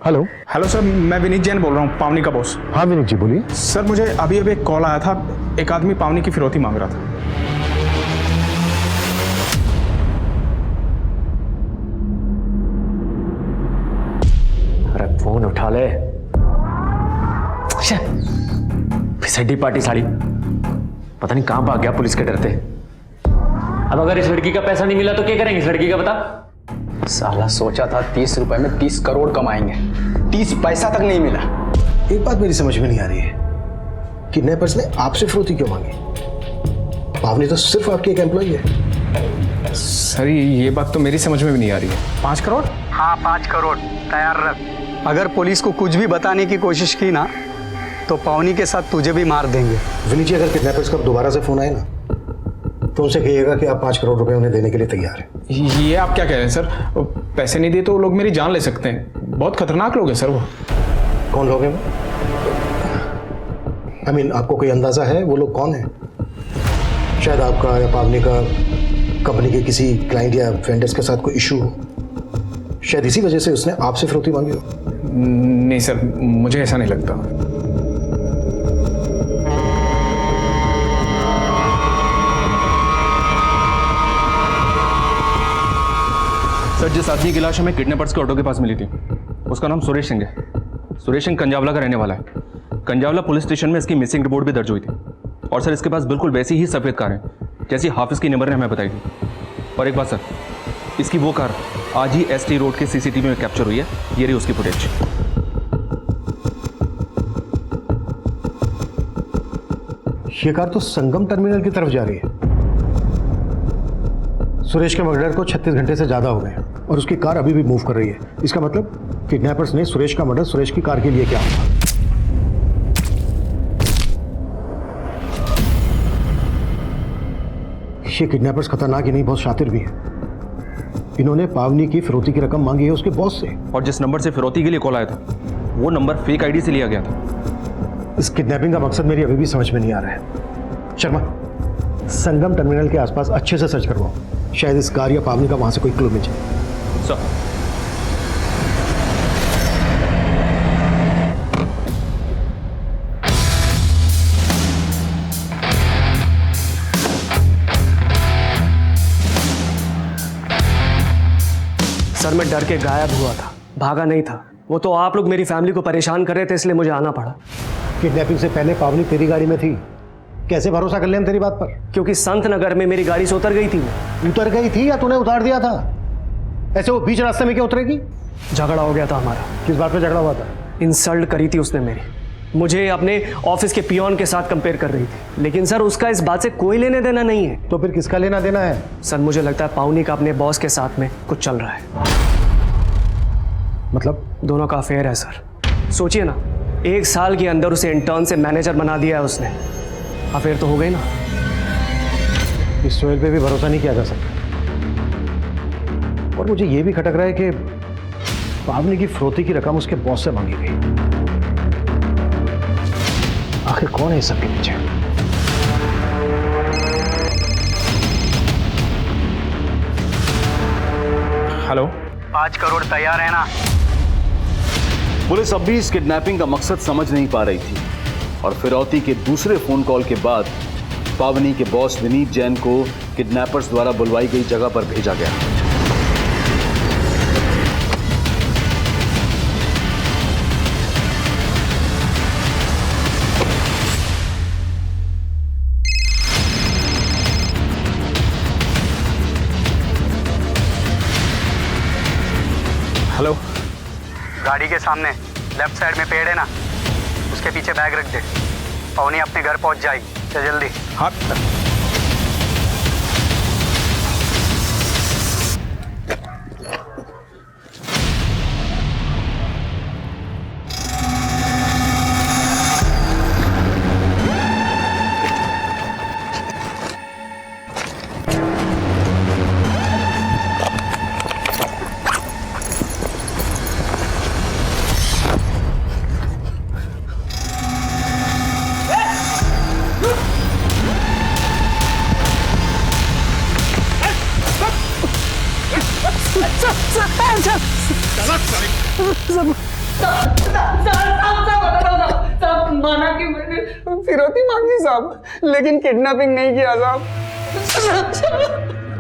हेलो। हेलो सर, मैं विनीत जैन बोल रहा हूँ, पावनी का बॉस। हाँ विनीत जी बोलिए। सर मुझे अभी एक कॉल आया था, एक आदमी पावनी की फिरौती मांग रहा था। अरे फोन उठा ले। फिसड्डी पार्टी साड़ी, पता नहीं कहां भाग गया पुलिस के डरते। अब अगर इस लड़की का पैसा नहीं मिला तो क्या करेंगे इस लड़की का, बता। साला सोचा था 30 रुपए में 30 करोड़ कमाएंगे, 30 पैसा तक नहीं मिला। एक बात मेरी समझ में नहीं आ रही है, किडनैपर्स ने आपसे फिरौती क्यों मांगी? पावनी तो सिर्फ आपकी एक एम्प्लॉई है। सर ये बात तो मेरी समझ में भी नहीं आ रही है। 5 करोड़? हाँ 5 करोड़ तैयार रख। अगर पुलिस को कुछ भी बताने की कोशिश की ना तो पावनी के साथ तुझे भी मार देंगे। विनीत जी अगर किडनैपर्स का दोबारा से फोन आए ना तो उनसे कहिएगा कि आप 5 करोड़ रुपए उन्हें देने के लिए तैयार हैं। ये आप क्या कह रहे हैं सर? पैसे नहीं दिए तो वो लोग मेरी जान ले सकते हैं, बहुत खतरनाक लोग हैं सर वो। कौन लोग हैं वो? I mean, आपको कोई अंदाजा है वो लोग कौन हैं? शायद आपका या पावनी का कंपनी के किसी क्लाइंट या वेंडर्स के साथ कोई इशू हो, शायद इसी वजह से उसने आपसे फिरौती मांगी हो। नहीं सर, मुझे ऐसा नहीं लगता। सर जिस आदमी की लाश हमें किडनैपर्स के ऑटो के पास मिली थी उसका नाम सुरेश सिंह है। सुरेश सिंह कंजावला का रहने वाला है। कंजावला पुलिस स्टेशन में इसकी मिसिंग रिपोर्ट भी दर्ज हुई थी और सर इसके पास बिल्कुल वैसी ही सफ़ेद कार है जैसी हाफिज की नंबर ने हमें बताई थी। और एक बात सर, इसकी वो कार आज ही ST रोड के CCTV में कैप्चर हुई है। ये रही उसकी फुटेज। ये कार तो संगम टर्मिनल की तरफ जा रही है। सुरेश के मर्डर को 36 घंटे से ज्यादा हो गए हैं और उसकी कार अभी भी मूव कर रही है। इसका मतलब किडनैपर्स ने सुरेश का मर्डर सुरेश की कार के लिए किया होगा। ये किडनैपर्स खतरनाक ही नहीं, बहुत शातिर भी है। इन्होंने पावनी की फिरौती की रकम मांगी है उसके बॉस से। और जिस नंबर से फिरौती के लिए कॉल आया था वो नंबर फेक ID से लिया गया था। इस किडनैपिंग का मकसद मेरी अभी भी समझ में नहीं आ रहा है। शर्मा, संगम टर्मिनल के आसपास अच्छे से सर्च करवाओ, शायद इस कार या पावनी का वहां से कोई क्लू मिल जाए। सर सर मैं डर के गायब हुआ था, भागा नहीं था। वो तो आप लोग मेरी फैमिली को परेशान कर रहे थे इसलिए मुझे आना पड़ा। किडनैपिंग से पहले पावनी तेरी गाड़ी में थी, कैसे भरोसा कर ले हम तेरी बात पर? क्योंकि संत नगर में मेरी गाड़ी से उतर गई थी। वो उतर गई थी या तूने उतार दिया था? ऐसे वो बीच रास्ते में क्या उतरेगी? झगड़ा हो गया था हमारा। किस बात पे झगड़ा हुआ था? इंसल्ट करी थी उसने मेरी, मुझे अपने ऑफिस के पियोन के साथ कंपेयर कर रही थी। लेकिन सर उसका इस बात से कोई लेने देना नहीं है। तो फिर किसका लेना देना है? सर मुझे लगता है पावनी का अपने बॉस के साथ में कुछ चल रहा है। मतलब? दोनों का अफेयर है सर। सोचिए ना, 1 साल के अंदर उसे इंटर्न से मैनेजर बना दिया है उसने। अफेयर तो हो गई ना। इस सोहेल पे भी भरोसा नहीं किया जा सकता। और मुझे ये भी खटक रहा है कि पावनी की फिरौती की रकम उसके बॉस से मांगी गई। आखिर कौन है इस सब के पीछे? हेलो, 5 करोड़ तैयार है ना? पुलिस अब भी इस किडनैपिंग का मकसद समझ नहीं पा रही थी और फिरौती के दूसरे फोन कॉल के बाद पावनी के बॉस विनीत जैन को किडनैपर्स द्वारा बुलवाई गई जगह पर भेजा गया। हेलो, गाड़ी के सामने लेफ्ट साइड में पेड़ है ना, उसके पीछे बैग रख दे। पवनी अपने घर पहुंच जाएगी, चल जल्दी। हाँ। माना कि मैंने फिरौती मांगी साहब, लेकिन किडनैपिंग नहीं किया साहब।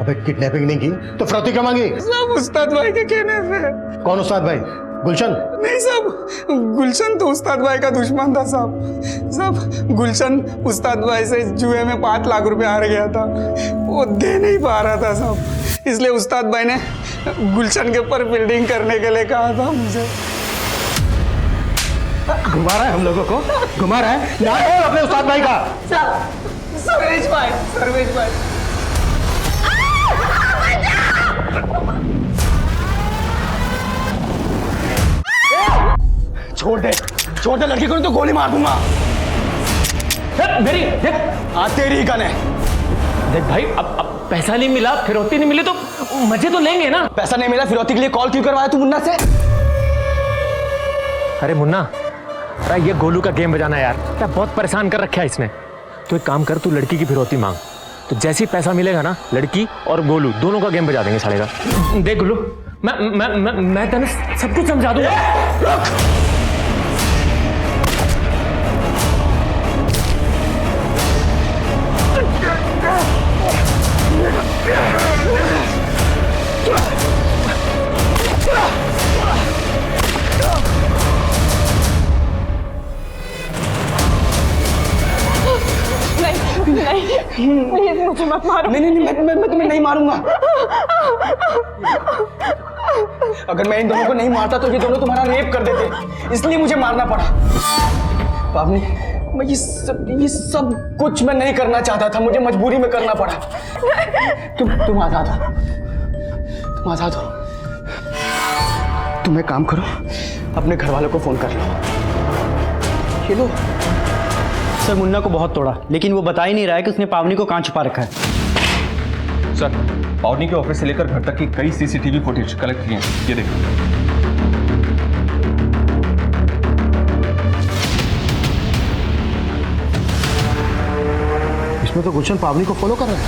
अबे किडनैपिंग नहीं की तो फिरौती क्यों मांगी? साहब उस्ताद भाई के कहने से। कौन उस्ताद भाई? गुलशन? नहीं साहब, गुलशन तो उस्ताद भाई का दुश्मन था साहब। साहब गुलशन उस्ताद भाई से जुए में 5 लाख रुपए हार गया था, वो दे नहीं पा रहा था साहब, इसलिए उस्ताद भाई ने गुलशन के ऊपर बिल्डिंग करने के लिए कहा था मुझे। घुमा रहा है हम लोगों को, घुमा रहा है ना अपने उस्ताद भाई का। सर्वेश भाई, सर्वेश भाई। छोड़ दे लड़की को, तो गोली मार दूंगा। मेरी देख, तेरी गन है। देख भाई, अब पैसा नहीं मिला, फिरौती नहीं मिली तो मजे तो लेंगे ना। पैसा नहीं मिला, फिरौती के लिए कॉल क्यों करवाया तू मुन्ना से? अरे मुन्ना, अरे ये गोलू का गेम बजाना यार, क्या बहुत परेशान कर रखा है इसने। तो एक काम कर, तू लड़की की फिरौती मांग, तो जैसे ही पैसा मिलेगा ना, लड़की और गोलू दोनों का गेम बजा देंगे साले का। देख गोलू, मैं तेने सब कुछ समझा दूंगा। नहीं, मुझे मत मारो। नहीं, मैं तुम्हें नहीं मारूंगा। अगर मैं इन दोनों को नहीं मारता तो ये दोनों तुम्हारा रेप कर देते, इसलिए मुझे मारना पड़ा। पावनी, मैं ये सब कुछ मैं नहीं करना चाहता था, मुझे मजबूरी में करना पड़ा। तुम आजाद हो, तुम आजाद हो। तुम एक काम करो, अपने घर वालों को फोन कर लो। ये लो। सर मुन्ना को बहुत तोड़ा, लेकिन वो बता ही नहीं रहा है कि उसने पावनी को कहाँ छुपा रखा है। सर, पावनी के ऑफिस से लेकर घर तक की कई सीसीटीवी फुटेज कलेक्ट किए हैं, ये देखो। इसमें तो गुलशन पावनी को फॉलो कर रहा है।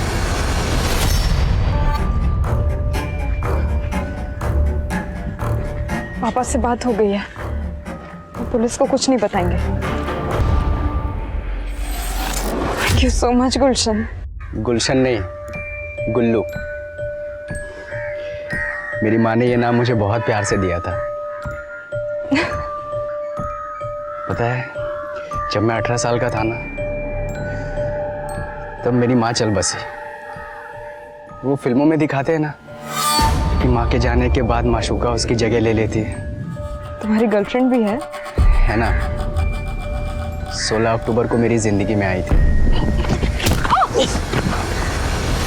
पापा से बात हो गई है, वो पुलिस को कुछ नहीं बताएंगे। थैंक यू सो मच गुलशन। गुलशन नहीं, गुल्लू। मेरी माँ ने ये नाम मुझे बहुत प्यार से दिया था। पता है, जब मैं 18 साल का था ना, तब मेरी माँ चल बसी। वो फिल्मों में दिखाते हैं ना कि माँ के जाने के बाद माशूका उसकी जगह ले लेती है। तुम्हारी गर्लफ्रेंड भी है? है ना, 16 अक्टूबर को मेरी जिंदगी में आई थी।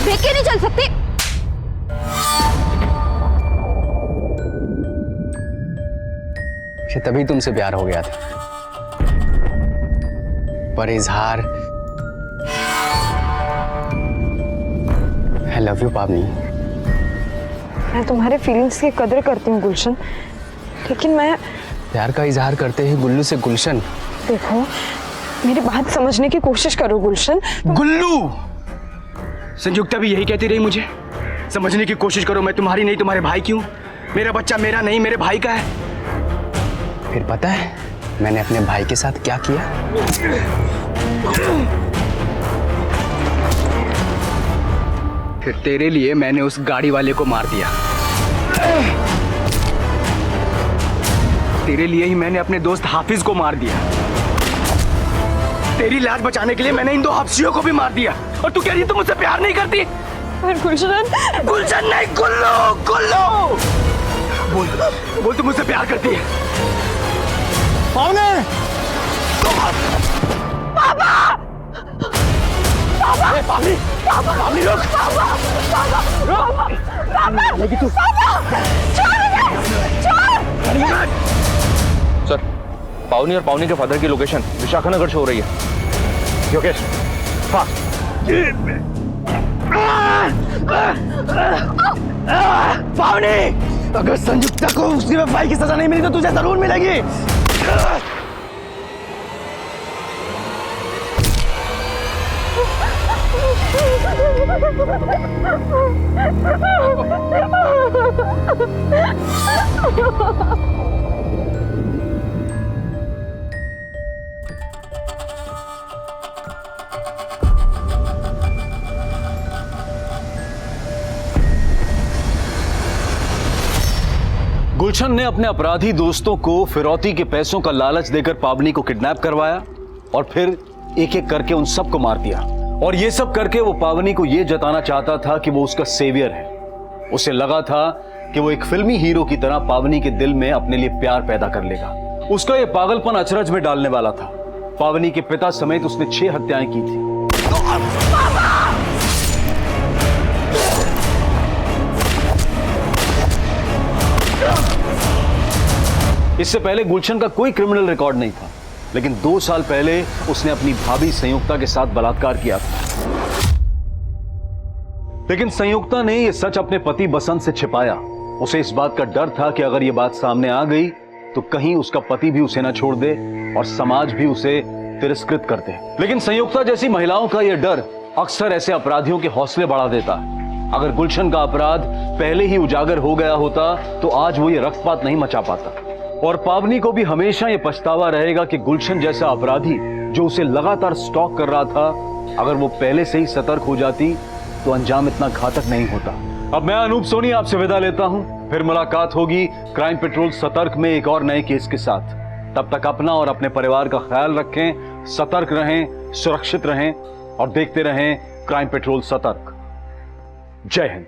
देख के नहीं चल सकते। मुझे तभी तुमसे प्यार हो गया था, पर इजहार आई लव यू पावनी। मैं तुम्हारे फीलिंग्स की कदर करती हूँ गुलशन, लेकिन मैं प्यार का इजहार करते ही गुल्लू से गुलशन। देखो, मेरी बात समझने की कोशिश करो गुलशन। गुल्लू, संयुक्ता भी यही कहती रही मुझे, समझने की कोशिश करो, मैं तुम्हारी नहीं तुम्हारे भाई की हूं, मेरा बच्चा मेरा नहीं मेरे भाई का है। फिर पता है मैंने अपने भाई के साथ क्या किया? फिर तेरे लिए मैंने उस गाड़ी वाले को मार दिया। तेरे लिए ही मैंने अपने दोस्त हाफिज को मार दिया। तेरी लाज बचाने के लिए मैंने इन दो हफ्सियों को भी मार दिया। और तू कह रही है तुम मुझसे प्यार नहीं करती? गुलशन, गुलशन नहीं, गुल्लू, गुल्लू। बोल, बोल तू मुझसे प्यार करती है? पावने! पापा! पापा! पावनी! पावनी रुक! रुक! लेकिन तू सर, पावनी और पावनी के फादर की लोकेशन विशाखानगर से हो रही है। योगेश, फास्ट! पावनी, अगर संयुक्ता को उसकी वफाई की सजा नहीं मिली तो तुझे जरूर मिलेगी। गुलशन ने अपने अपराधी दोस्तों को फिरौती के पैसों का लालच देकर पावनी को किडनैप करवाया और फिर एक एक करके उन सबको मार दिया। और ये सब करके वो पावनी को ये जताना चाहता था कि वो उसका सेवियर है। उसे लगा था कि वो एक फिल्मी हीरो की तरह पावनी के दिल में अपने लिए प्यार पैदा कर लेगा। उसका ये पागलपन अचरज में डालने वाला था। पावनी के पिता समेत उसने 6 हत्याएं की थी। इससे पहले गुलशन का कोई क्रिमिनल रिकॉर्ड नहीं था, लेकिन 2 साल पहले उसने अपनी भाभी संयुक्ता के साथ बलात्कार किया था। लेकिन संयुक्ता ने यह सच अपने पति बसंत से छिपाया। उसे इस बात का डर था कि अगर यह बात सामने आ गई तो कहीं उसका पति भी उसे न छोड़ दे और समाज भी उसे तिरस्कृत कर दे। लेकिन संयुक्ता जैसी महिलाओं का यह डर अक्सर ऐसे अपराधियों के हौसले बढ़ा देता है। अगर गुलशन का अपराध पहले ही उजागर हो गया होता तो आज वो ये रक्तपात नहीं मचा पाता। और पावनी को भी हमेशा ये पछतावा रहेगा कि गुलशन जैसा अपराधी जो उसे लगातार स्टॉक कर रहा था, अगर वो पहले से ही सतर्क हो जाती तो अंजाम इतना घातक नहीं होता। अब मैं अनूप सोनी आपसे विदा लेता हूं। फिर मुलाकात होगी क्राइम पेट्रोल सतर्क में एक और नए केस के साथ। तब तक अपना और अपने परिवार का ख्याल रखें, सतर्क रहें, सुरक्षित रहें और देखते रहें क्राइम पेट्रोल सतर्क। जय हिंद।